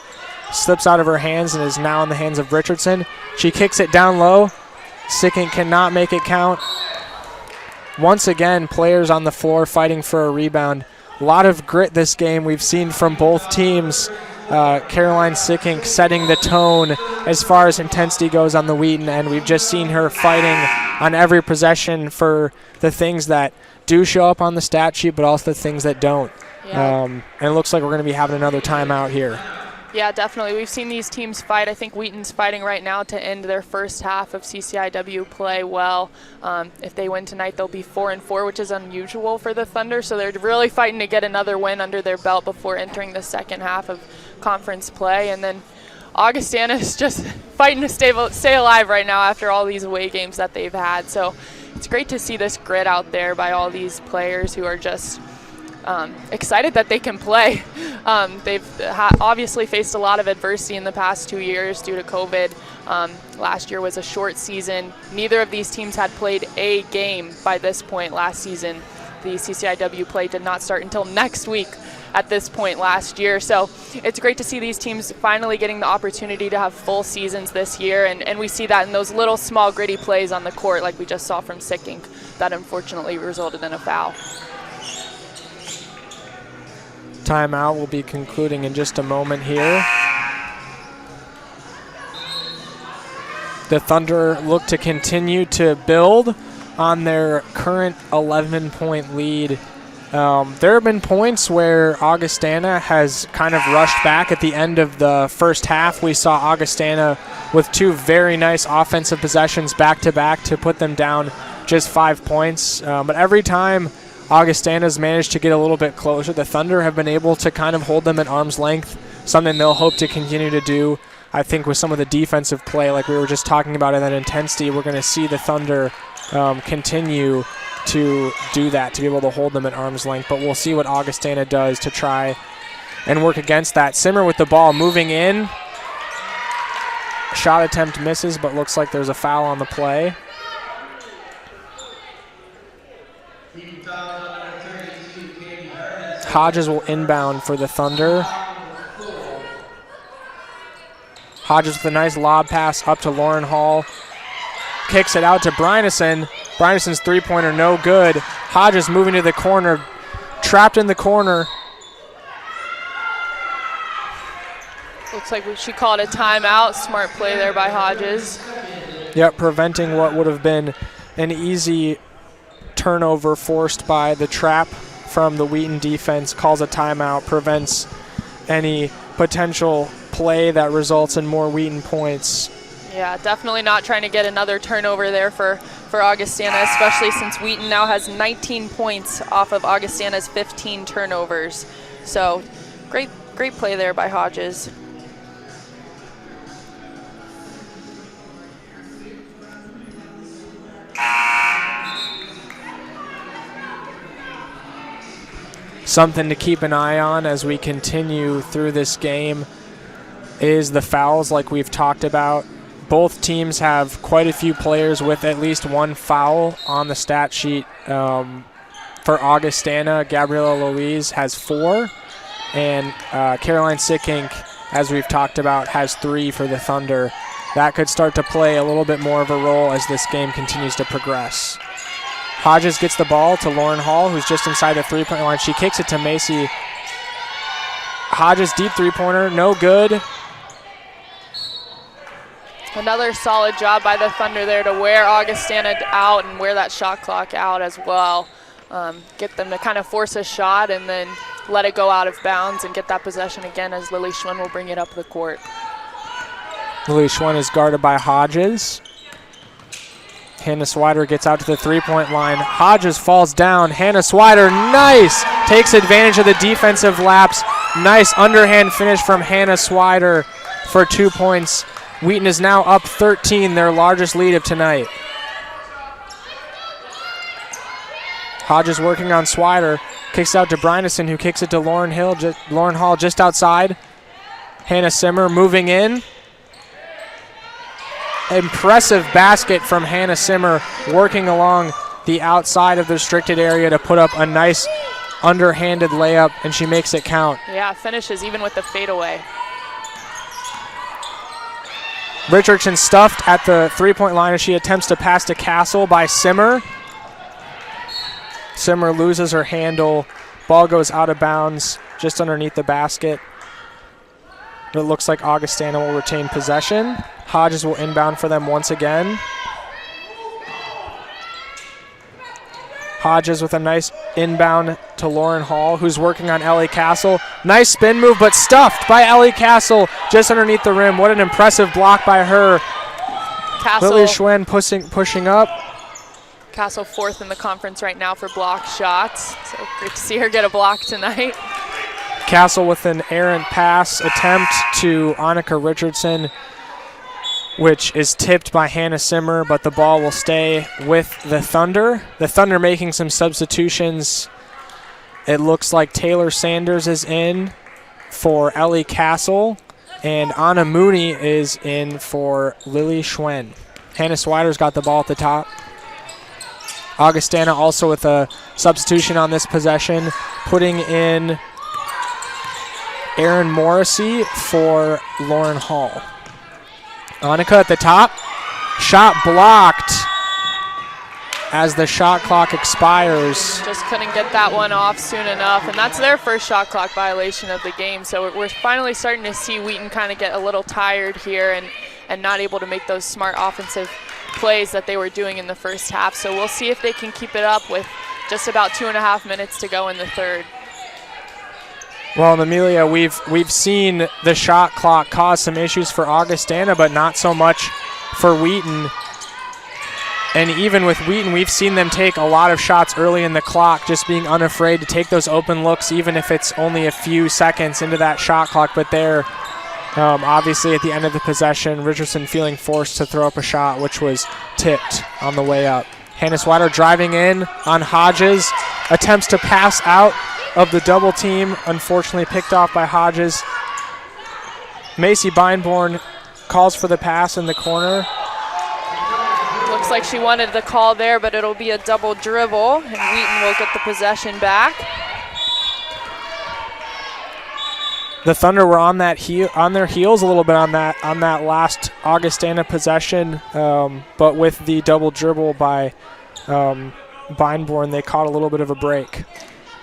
Slips out of her hands and is now in the hands of Richardson. She kicks it down low. Sickink cannot make it count. Once again, players on the floor fighting for a rebound. A lot of grit this game we've seen from both teams. Caroline Sickink setting the tone as far as intensity goes on the Wheaton end. We've just seen her fighting on every possession for the things that do show up on the stat sheet, but also the things that don't. Yeah. And it looks like we're going to be having another timeout here. Yeah, definitely. We've seen these teams fight. I think Wheaton's fighting right now to end their first half of CCIW play well. If they win tonight, they'll be 4-4, which is unusual for the Thunder. So they're really fighting to get another win under their belt before entering the second half of conference play. And then Augustana is just fighting to stay alive right now after all these away games that they've had. So it's great to see this grit out there by all these players who are just excited that they can play. They've obviously faced a lot of adversity in the past 2 years due to COVID. Last year was a short season. Neither of these teams had played a game by this point last season. The CCIW play did not start until next week at this point last year. So it's great to see these teams finally getting the opportunity to have full seasons this year. And we see that in those little small gritty plays on the court like we just saw from Sickink that unfortunately resulted in a foul. Timeout will be concluding in just a moment here. The Thunder look to continue to build on their current 11-point lead. There have been points where Augustana has kind of rushed back at the end of the first half. We saw Augustana with two very nice offensive possessions back-to-back to put them down just 5 points. But every time Augustana's managed to get a little bit closer, the Thunder have been able to kind of hold them at arm's length, something they'll hope to continue to do. I think with some of the defensive play, like we were just talking about in that intensity, we're going to see the Thunder continue to do that, to be able to hold them at arm's length. But we'll see what Augustana does to try and work against that. Simmer with the ball moving in. Shot attempt misses, but looks like there's a foul on the play. Hodges will inbound for the Thunder. Hodges with a nice lob pass up to Lauren Hall. Kicks it out to Brynison. Brynason's three-pointer no good. Hodges moving to the corner, trapped in the corner. Looks like she called a timeout. Smart play there by Hodges. Yep, preventing what would have been an easy turnover forced by the trap from the Wheaton defense. Calls a timeout, prevents any potential play that results in more Wheaton points. Yeah, definitely not trying to get another turnover there for Augustana, especially since Wheaton now has 19 points off of Augustana's 15 turnovers. So great play there by Hodges. Something to keep an eye on as we continue through this game is the fouls, like we've talked about. Both teams have quite a few players with at least one foul on the stat sheet. For Augustana, Gabriela Louise has 4, and Caroline Sickink, as we've talked about, has 3 for the Thunder. That could start to play a little bit more of a role as this game continues to progress. Hodges gets the ball to Lauren Hall, who's just inside the three-point line. She kicks it to Macy. Hodges deep three-pointer, no good. Another solid job by the Thunder there to wear Augustana out and wear that shot clock out as well. Get them to kind of force a shot and then let it go out of bounds and get that possession again as Lily Schwen will bring it up the court. Lily Schwen is guarded by Hodges. Hannah Swider gets out to the three-point line. Hodges falls down. Hannah Swider, nice! Takes advantage of the defensive lapse. Nice underhand finish from Hannah Swider for 2 points. Wheaton is now up 13, their largest lead of tonight. Hodges working on Swider. Kicks out to Brynison, who kicks it to Lauren Hall just outside. Hannah Simmer moving in. Impressive basket from Hannah Simmer, working along the outside of the restricted area to put up a nice underhanded layup, and she makes it count. Yeah, finishes even with the fadeaway. Richardson stuffed at the three-point line as she attempts to pass to Castle by Simmer. Simmer loses her handle. Ball goes out of bounds just underneath the basket. It looks like Augustana will retain possession. Hodges will inbound for them once again. Hodges with a nice inbound to Lauren Hall, who's working on Ellie Castle. Nice spin move, but stuffed by Ellie Castle just underneath the rim. What an impressive block by her. Lily Schwen pushing up. Castle 4th in the conference right now for block shots. So great to see her get a block tonight. Castle with an errant pass attempt to Annika Richardson, which is tipped by Hannah Simmer, but the ball will stay with the Thunder. The Thunder making some substitutions. It looks like Taylor Sanders is in for Ellie Castle, and Anna Mooney is in for Lily Schwen. Hannah Swider's got the ball at the top. Augustana also with a substitution on this possession, putting in Erin Morrissey for Lauren Hall. Annika at the top. Shot blocked as the shot clock expires. Just couldn't get that one off soon enough, and that's their first shot clock violation of the game. So we're finally starting to see Wheaton kind of get a little tired here and not able to make those smart offensive plays that they were doing in the first half. So we'll see if they can keep it up with just about 2.5 minutes to go in the third. Well, and Amelia, we've seen the shot clock cause some issues for Augustana, but not so much for Wheaton. And even with Wheaton, we've seen them take a lot of shots early in the clock, just being unafraid to take those open looks, even if it's only a few seconds into that shot clock. But there, obviously at the end of the possession, Richardson feeling forced to throw up a shot, which was tipped on the way up. Hannah Swider driving in on Hodges, attempts to pass out of the double team, unfortunately picked off by Hodges. Macy Beinborn calls for the pass in the corner. Looks like she wanted the call there, but it'll be a double dribble, and Wheaton will get the possession back. The Thunder were on their heels a little bit on that last Augustana possession, but with the double dribble by Beinborn, they caught a little bit of a break.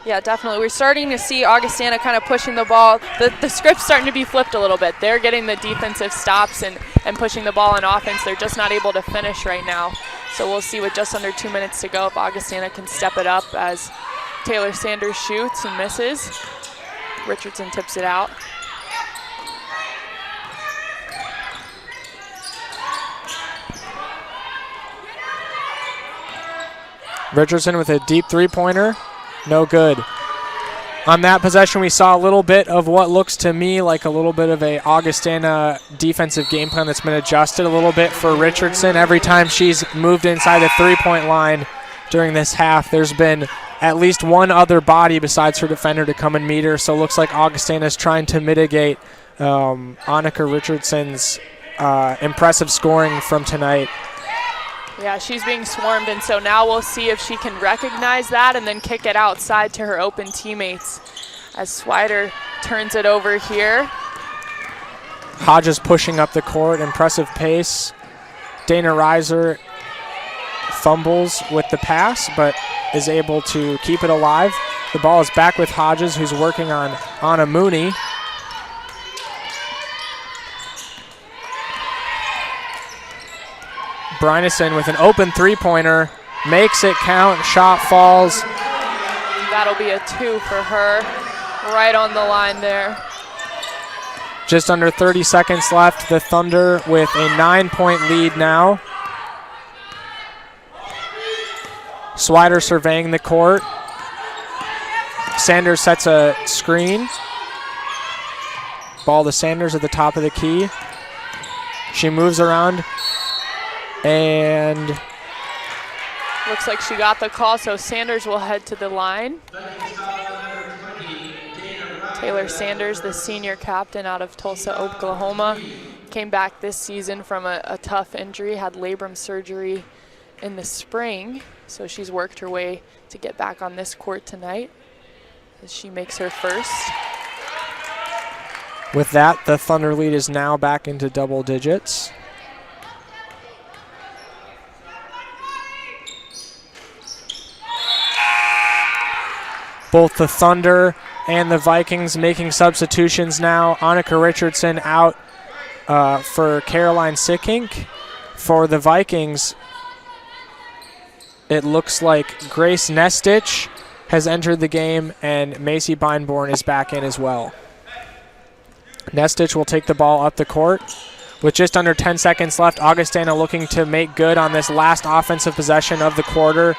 Yeah, definitely. We're starting to see Augustana kind of pushing the ball. The script's starting to be flipped a little bit. They're getting the defensive stops and pushing the ball on offense. They're just not able to finish right now. So we'll see with just under 2 minutes to go if Augustana can step it up as Taylor Sanders shoots and misses. Richardson tips it out. Richardson with a deep three-pointer. No good. On that possession, we saw a little bit of what looks to me like a little bit of a Augustana defensive game plan that's been adjusted a little bit for Richardson. Every time she's moved inside the three-point line during this half, there's been at least one other body besides her defender to come and meet her. So it looks like Augustana is trying to mitigate Annika Richardson's impressive scoring from tonight. Yeah, she's being swarmed, and so now we'll see if she can recognize that and then kick it outside to her open teammates as Swider turns it over here. Hodges pushing up the court, impressive pace. Dana Reiser fumbles with the pass, but is able to keep it alive. The ball is back with Hodges, who's working on Anna Mooney. Brynison with an open three-pointer, makes it count, shot falls. That'll be a 2 for her, right on the line there. Just under 30 seconds left, the Thunder with a 9-point lead now. Swider surveying the court. Sanders sets a screen. Ball to Sanders at the top of the key. She moves around and looks like she got the call, so Sanders will head to the line. Taylor Sanders, the senior captain out of Tulsa, Oklahoma, came back this season from a tough injury, had labrum surgery in the spring, so she's worked her way to get back on this court tonight as she makes her first. With that, the Thunder lead is now back into double digits. Both the Thunder and the Vikings making substitutions now. Annika Richardson out for Caroline Sickink. For the Vikings, it looks like Grace Nestich has entered the game, and Macy Beinborn is back in as well. Nestich will take the ball up the court. With just under 10 seconds left, Augustana looking to make good on this last offensive possession of the quarter.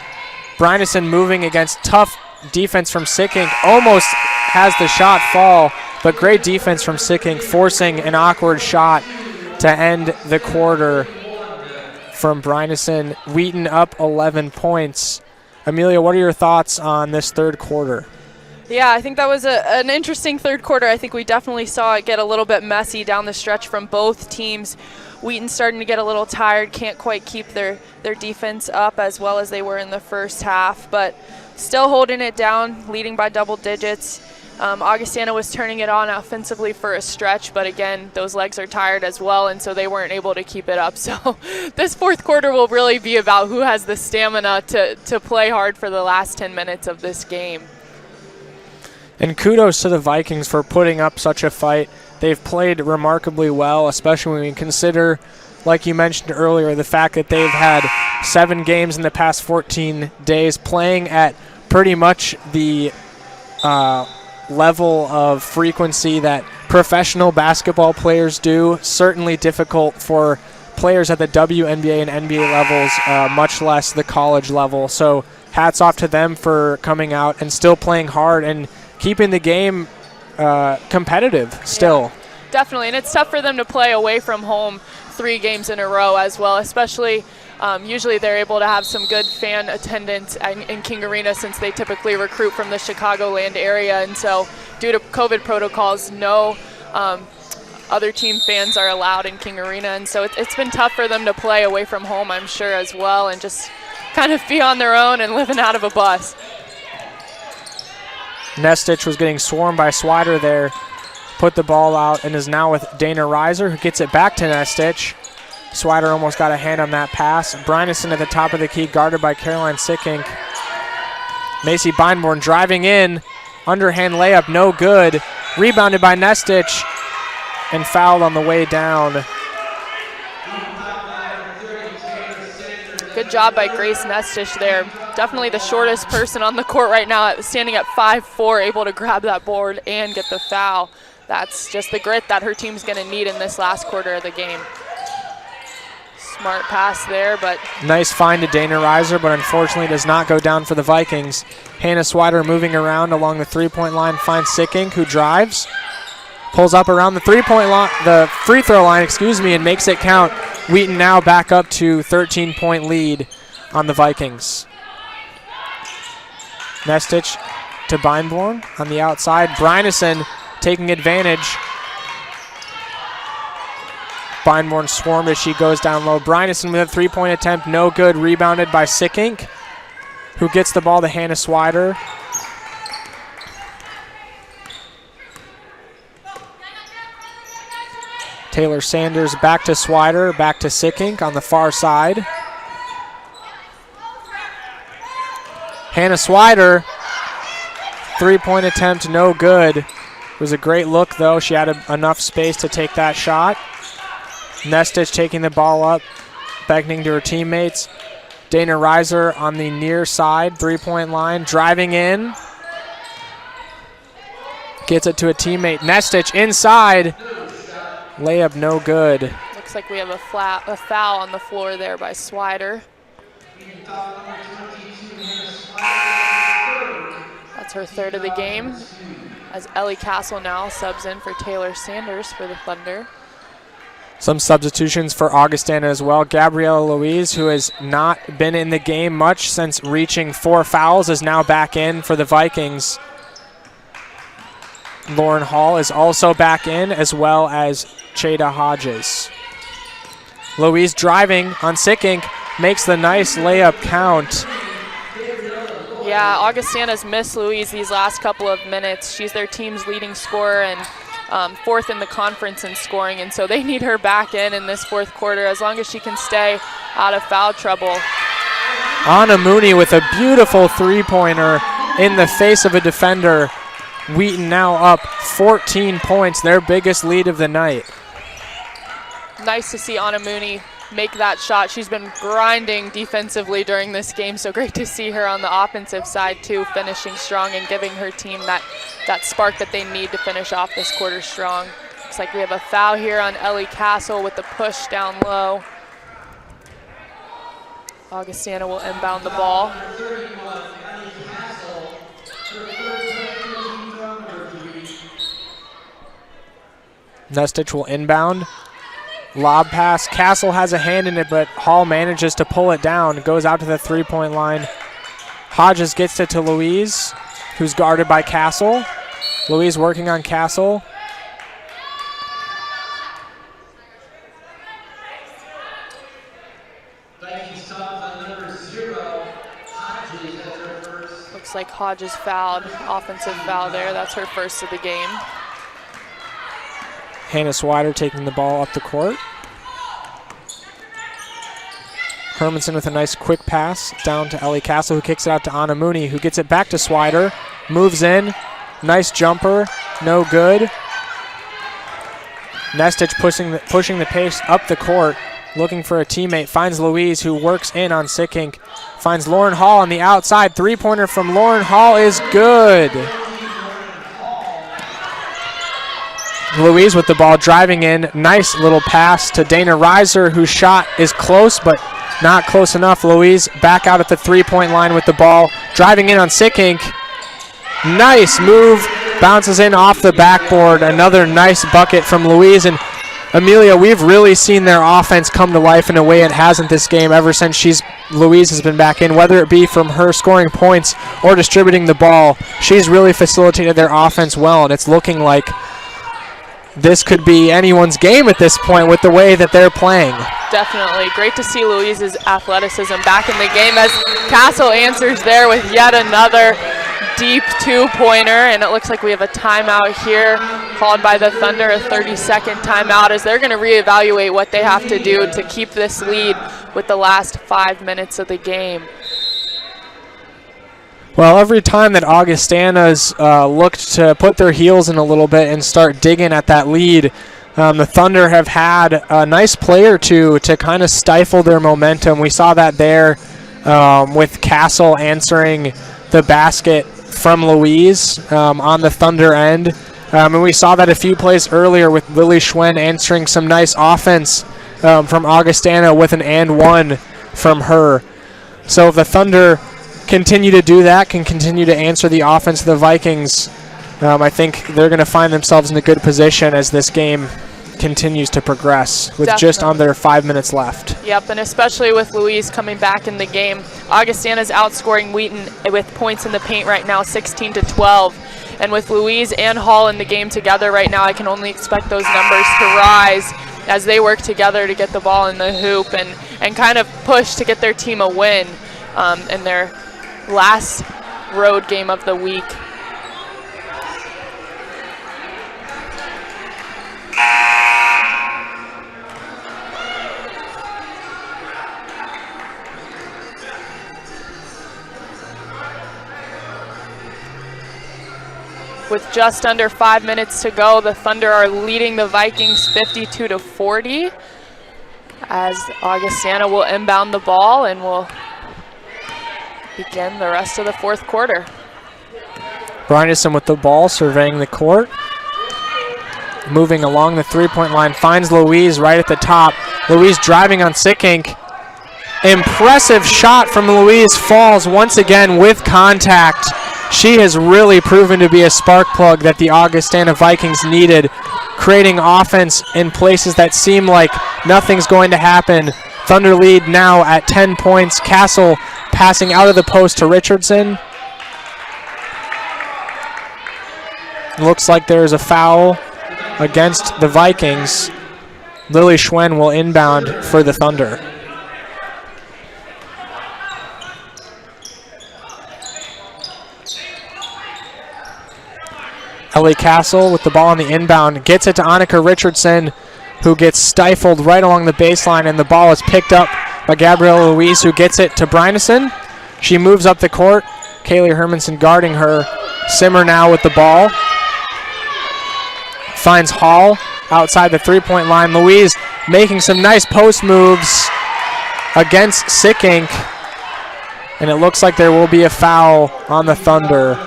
Brynison moving against tough defense from Sickink, almost has the shot fall, but great defense from Sickink, forcing an awkward shot to end the quarter from Brynison. Wheaton up 11 points. Amelia, what are your thoughts on this third quarter? Yeah, I think that was an interesting third quarter. I think we definitely saw it get a little bit messy down the stretch from both teams. Wheaton starting to get a little tired, can't quite keep their defense up as well as they were in the first half, but still holding it down, leading by double digits. Augustana was turning it on offensively for a stretch, but again, those legs are tired as well, and so they weren't able to keep it up. So this fourth quarter will really be about who has the stamina to play hard for the last 10 minutes of this game. And kudos to the Vikings for putting up such a fight. They've played remarkably well, especially when we consider, like you mentioned earlier, the fact that they've had 7 games in the past 14 days playing at pretty much the level of frequency that professional basketball players do. Certainly difficult for players at the WNBA and NBA levels, much less the college level. So hats off to them for coming out and still playing hard and keeping the game competitive still. Yeah, definitely, and it's tough for them to play away from home 3 games in a row as well, especially usually they're able to have some good fan attendance in King Arena since they typically recruit from the Chicagoland area, and so due to COVID protocols, no other team fans are allowed in King Arena, and so it's been tough for them to play away from home, I'm sure, as well, and just kind of be on their own and living out of a bus. Nestich was getting swarmed by Swider there. put the ball out and is now with Dana Reiser, who gets it back to Nestich. Swider almost got a hand on that pass. Brynison at the top of the key, guarded by Caroline Sickink. Macy Beinborn driving in. Underhand layup, no good. Rebounded by Nestich and fouled on the way down. Good job by Grace Nestich there. Definitely the shortest person on the court right now, standing at 5'4", able to grab that board and get the foul. That's just the grit that her team's going to need in this last quarter of the game. Smart pass there, but nice find to Dana Reiser, but unfortunately does not go down for the Vikings. Hannah Swider moving around along the three-point line, finds Sickink, who drives, pulls up around the free throw line, and makes it count. Wheaton now back up to 13-point lead on the Vikings. Nestich to Beinborn on the outside. Brynison taking advantage. Beinborn swarmed as she goes down low. Brynison with a three-point attempt, no good. Rebounded by Sickink, who gets the ball to Hannah Swider. Taylor Sanders back to Swider, back to Sickink on the far side. Hannah Swider, three-point attempt, no good. It was a great look, though. She had enough space to take that shot. Nestich taking the ball up, beckoning to her teammates. Dana Reiser on the near side, three-point line, driving in. Gets it to a teammate. Nestich inside. Layup no good. looks like we have a foul on the floor there by Swider. That's her third of the game, as Ellie Castle now subs in for Taylor Sanders for the Thunder. Some substitutions for Augustana as well. Gabriella Louise, who has not been in the game much since reaching 4 fouls, is now back in for the Vikings. Lauren Hall is also back in, as well as Chada Hodges. Louise driving on Sickink, makes the nice layup count. Yeah, Augustana's missed Louise these last couple of minutes. She's their team's leading scorer and fourth in the conference in scoring, and so they need her back in this fourth quarter as long as she can stay out of foul trouble. Anna Mooney with a beautiful three-pointer in the face of a defender. Wheaton now up 14 points, their biggest lead of the night. Nice to see Anna Mooney make that shot. She's been grinding defensively during this game, so great to see her on the offensive side too, finishing strong and giving her team that spark that they need to finish off this quarter strong. Looks like we have a foul here on Ellie Castle with the push down low. Augustana will inbound the ball. Nestich will inbound. Lob pass. Castle has a hand in it, but Hall manages to pull it down. Goes out to the three-point line. Hodges gets it to Louise, who's guarded by Castle. Louise working on Castle. Looks like Hodges fouled, offensive foul there. That's her first of the game. Hannah Swider taking the ball up the court. Hermanson with a nice quick pass down to Ellie Castle, who kicks it out to Anna Mooney, who gets it back to Swider. Moves in. Nice jumper. No good. Nestich pushing the pace up the court, looking for a teammate. Finds Louise, who works in on Sickink. Finds Lauren Hall on the outside. Three-pointer from Lauren Hall is good. Louise with the ball driving in. Nice little pass to Dana Reiser, whose shot is close, but not close enough. Louise back out at the three-point line with the ball. Driving in on Sickink. Nice move. Bounces in off the backboard. Another nice bucket from Louise. And Amelia, we've really seen their offense come to life in a way it hasn't this game ever since Louise has been back in, whether it be from her scoring points or distributing the ball. She's really facilitated their offense well, and it's looking like this could be anyone's game at this point with the way that they're playing. Definitely. Great to see Louise's athleticism back in the game as Castle answers there with yet another deep two-pointer, and it looks like we have a timeout here called by the Thunder, a 30-second timeout, as they're going to reevaluate what they have to do to keep this lead with the last 5 minutes of the game. Well, every time that Augustana's looked to put their heels in a little bit and start digging at that lead, the Thunder have had a nice play or two to kind of stifle their momentum. We saw that there with Castle answering the basket from Louise on the Thunder end. And we saw that a few plays earlier with Lily Schwen answering some nice offense from Augustana with an and one from her. So if the Thunder continue to do that, can continue to answer the offense of the Vikings, I think they're going to find themselves in a good position as this game continues to progress with Definitely. Just under 5 minutes left. Yep, and especially with Louise coming back in the game. Augustana's outscoring Wheaton with points in the paint right now, 16-12. And with Louise and Hall in the game together right now, I can only expect those numbers to rise as they work together to get the ball in the hoop and kind of push to get their team a win in their last road game of the week. With just under 5 minutes to go, the Thunder are leading the Vikings 52-40 as Augustana will inbound the ball and will begin the rest of the fourth quarter. Brynison with the ball, surveying the court. Moving along the three-point line, finds Louise right at the top. Louise driving on Sickink. Impressive shot from Louise, falls once again with contact. She has really proven to be a spark plug that the Augustana Vikings needed, creating offense in places that seem like nothing's going to happen. Thunder lead now at 10 points. Castle passing out of the post to Richardson. Looks like there's a foul against the Vikings. Lily Schwen will inbound for the Thunder. Ellie Castle with the ball on the inbound, gets it to Annika Richardson, who gets stifled right along the baseline, and the ball is picked up by Gabriella Louise, who gets it to Brynison. She moves up the court. Kaylee Hermanson guarding her. Simmer now with the ball. Finds Hall outside the three-point line. Louise making some nice post moves against Sickink, and it looks like there will be a foul on the Thunder.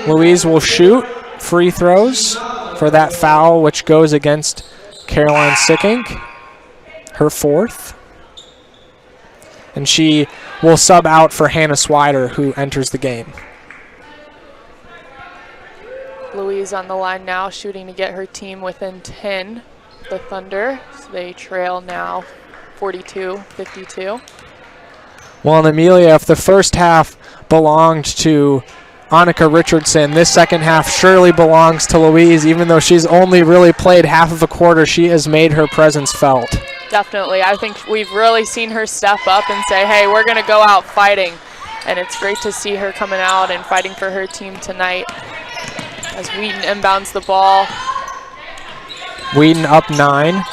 Louise will shoot free throws for that foul, which goes against Caroline Sickink, her fourth. And she will sub out for Hannah Swider, who enters the game. Louise on the line now, shooting to get her team within 10. The Thunder, so they trail now 42-52. Well, and Amelia, if the first half belonged to Annika Richardson, this second half surely belongs to Louise. Even though she's only really played half of a quarter, she has made her presence felt. Definitely. I think we've really seen her step up and say, hey, we're going to go out fighting. And it's great to see her coming out and fighting for her team tonight as Wheaton inbounds the ball. Wheaton up 9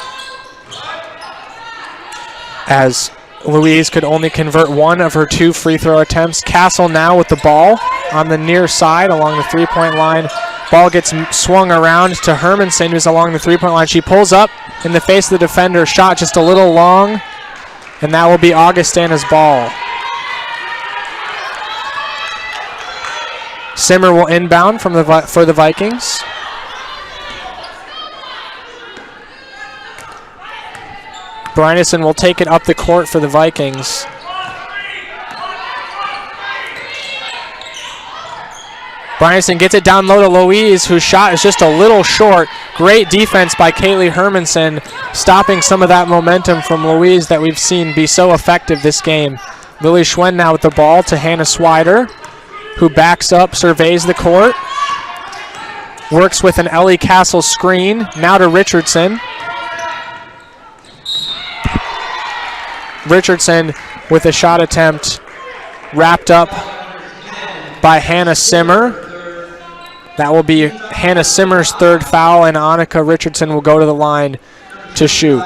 as Louise could only convert one of her 2 free throw attempts. Castle now with the ball on the near side along the three-point line. Ball gets swung around to Hermanson, who's along the three-point line. She pulls up in the face of the defender. Shot just a little long, and that will be Augustana's ball. Simmer will inbound for the Vikings. Brynison will take it up the court for the Vikings. Brynison gets it down low to Louise, whose shot is just a little short. Great defense by Kaylee Hermanson, stopping some of that momentum from Louise that we've seen be so effective this game. Lily Schwen now with the ball to Hannah Swider, who backs up, surveys the court. Works with an Ellie Castle screen. Now to Richardson. Richardson with a shot attempt wrapped up by Hannah Simmer. That will be Hannah Simmer's third foul, and Annika Richardson will go to the line to shoot.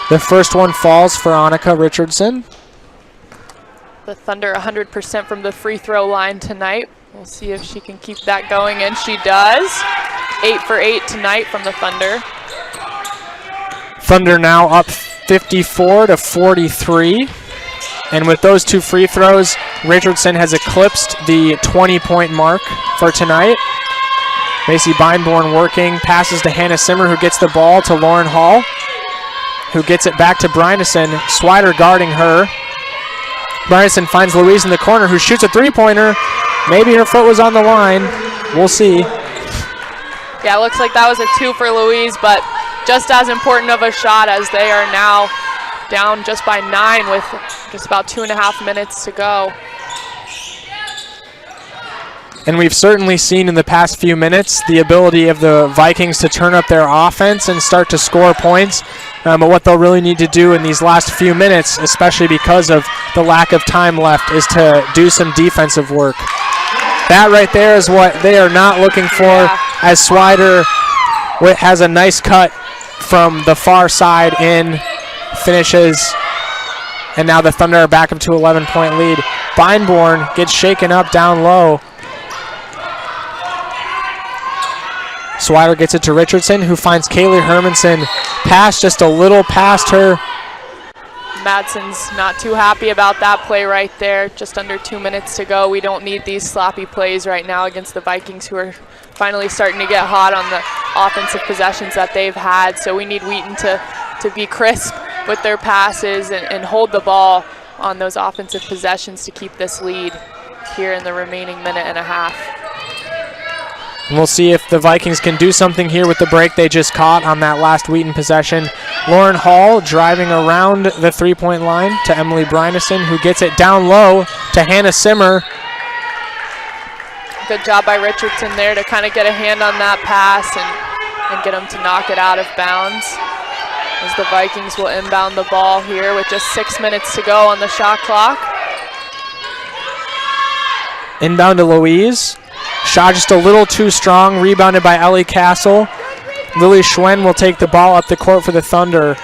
The first one falls for Annika Richardson. The Thunder 100% from the free throw line tonight. We'll see if she can keep that going, and she does. 8 for 8 tonight from the Thunder. Thunder now up 54 to 43. And with those two free throws, Richardson has eclipsed the 20-point mark for tonight. Macy Beinborn working, passes to Hannah Simmer, who gets the ball to Lauren Hall, who gets it back to Brynison. Swider guarding her. Brynison finds Louise in the corner, who shoots a three-pointer. Maybe her foot was on the line. We'll see. Yeah, it looks like that was a 2 for Louise, but just as important of a shot, as they are now down just by 9 with just about 2.5 minutes to go. And we've certainly seen in the past few minutes the ability of the Vikings to turn up their offense and start to score points. But what they'll really need to do in these last few minutes, especially because of the lack of time left, is to do some defensive work. That right there is what they are not looking for, as Swider has a nice cut from the far side in, finishes, and now the Thunder are back up to 11-point lead. Beinborn gets shaken up down low. Swider gets it to Richardson, who finds Kaylee Hermanson. Pass just a little past her. Madsen's not too happy about that play right there. Just under 2 minutes to go. We don't need these sloppy plays right now against the Vikings, who are finally starting to get hot on the offensive possessions that they've had. So we need Wheaton to be crisp with their passes and hold the ball on those offensive possessions to keep this lead here in the remaining minute and a half. And we'll see if the Vikings can do something here with the break they just caught on that last Wheaton possession. Lauren Hall driving around the three-point line to Emily Brynison, who gets it down low to Hannah Simmer. Good job by Richardson there to kind of get a hand on that pass and get them to knock it out of bounds, as the Vikings will inbound the ball here with just 6 minutes to go on the shot clock. Inbound to Louise. Shot just a little too strong, rebounded by Ellie Castle. Lily Schwen will take the ball up the court for the Thunder.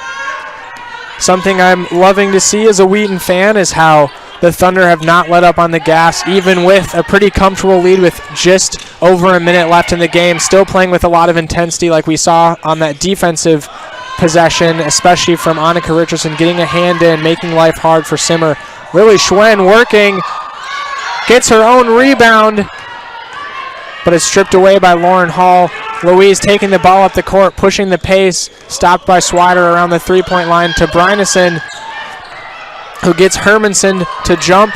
Something I'm loving to see as a Wheaton fan is how the Thunder have not let up on the gas, even with a pretty comfortable lead with just over a minute left in the game, still playing with a lot of intensity like we saw on that defensive possession, especially from Annika Richardson, getting a hand in, making life hard for Simmer. Lily Schwen working, gets her own rebound, but it's stripped away by Lauren Hall. Louise taking the ball up the court, pushing the pace, stopped by Swider around the three-point line to Brynison, who gets Hermanson to jump,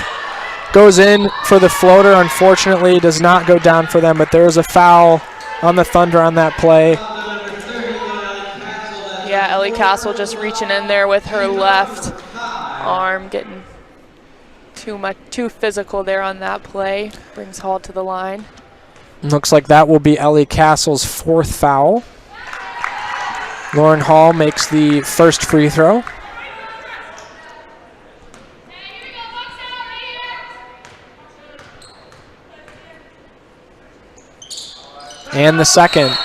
goes in for the floater. Unfortunately, does not go down for them, but there is a foul on the Thunder on that play. Yeah, Ellie Castle just reaching in there with her left arm, getting too physical there on that play. Brings Hall to the line. Looks like that will be Ellie Castle's fourth foul. Lauren Hall makes the first free throw. And the second.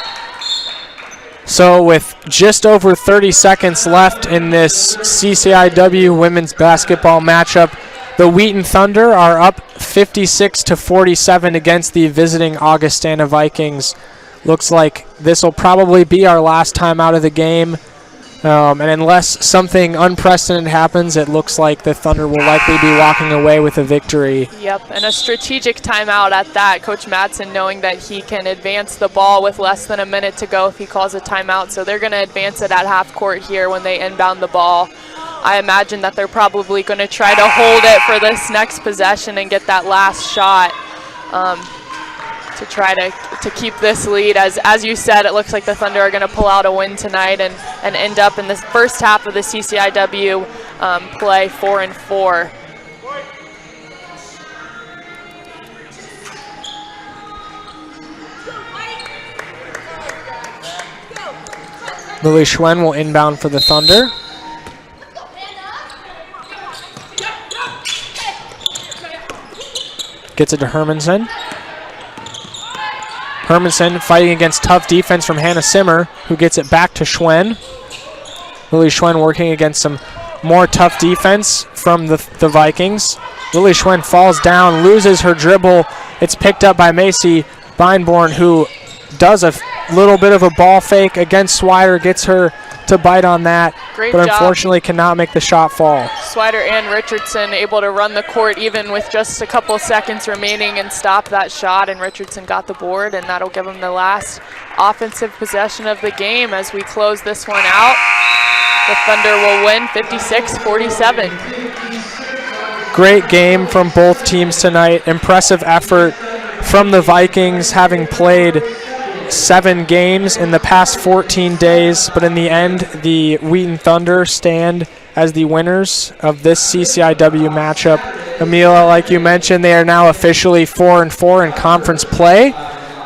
So with just over 30 seconds left in this CCIW women's basketball matchup, the Wheaton Thunder are up 56 to 47 against the visiting Augustana Vikings. Looks like this will probably be our last time out of the game. And unless something unprecedented happens, it looks like the Thunder will likely be walking away with a victory. Yep, and a strategic timeout at that. Coach Madsen knowing that he can advance the ball with less than a minute to go if he calls a timeout. So they're going to advance it at half court here when they inbound the ball. I imagine that they're probably going to try to hold it for this next possession and get that last shot to try to keep this lead. As you said, it looks like the Thunder are going to pull out a win tonight and end up in this first half of the CCIW play 4-4. Lily Schwen will inbound for the Thunder. Gets it to Hermanson. Hermanson fighting against tough defense from Hannah Simmer, who gets it back to Schwen. Lily Schwen working against some more tough defense from the Vikings. Lily Schwen falls down, loses her dribble. It's picked up by Macy Beinborn, who does a little bit of a ball fake against Swider, gets her to bite on that, Great but job. unfortunately cannot make the shot fall. Swider and Richardson able to run the court even with just a couple seconds remaining and stop that shot, and Richardson got the board, and that'll give them the last offensive possession of the game as we close this one out. The Thunder will win 56-47. Great game from both teams tonight. Impressive effort from the Vikings, having played 7 games in the past 14 days, but in the end, the Wheaton Thunder stand as the winners of this CCIW matchup. Amelia, like you mentioned, they are now officially 4-4 in conference play,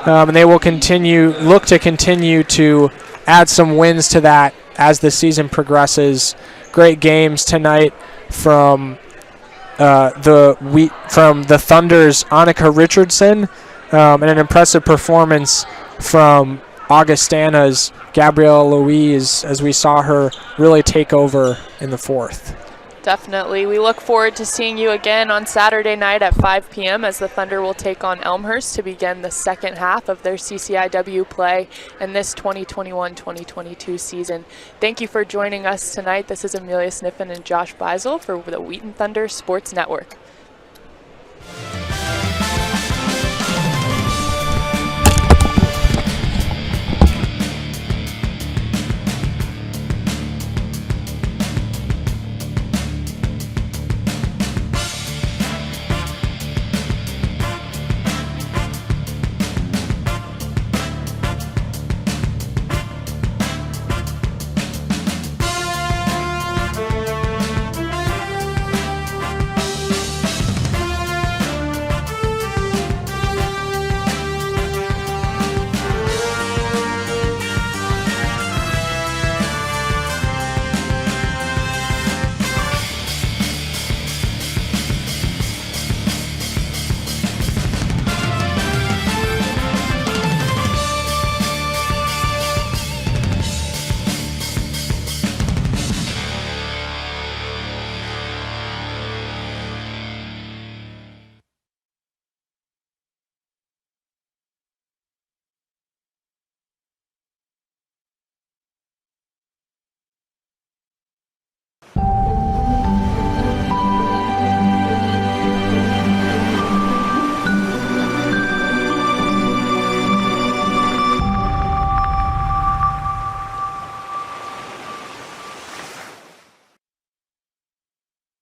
and they will look to continue to add some wins to that as the season progresses. Great games tonight from the Thunder's Annika Richardson, and an impressive performance from Augustana's Gabrielle Louise as we saw her really take over in the fourth. Definitely. We look forward to seeing you again on Saturday night at 5 p.m. as the Thunder will take on Elmhurst to begin the second half of their CCIW play in this 2021-2022 season. Thank you for joining us tonight. This is Amelia Sniffen and Josh Beisel for the Wheaton Thunder Sports Network.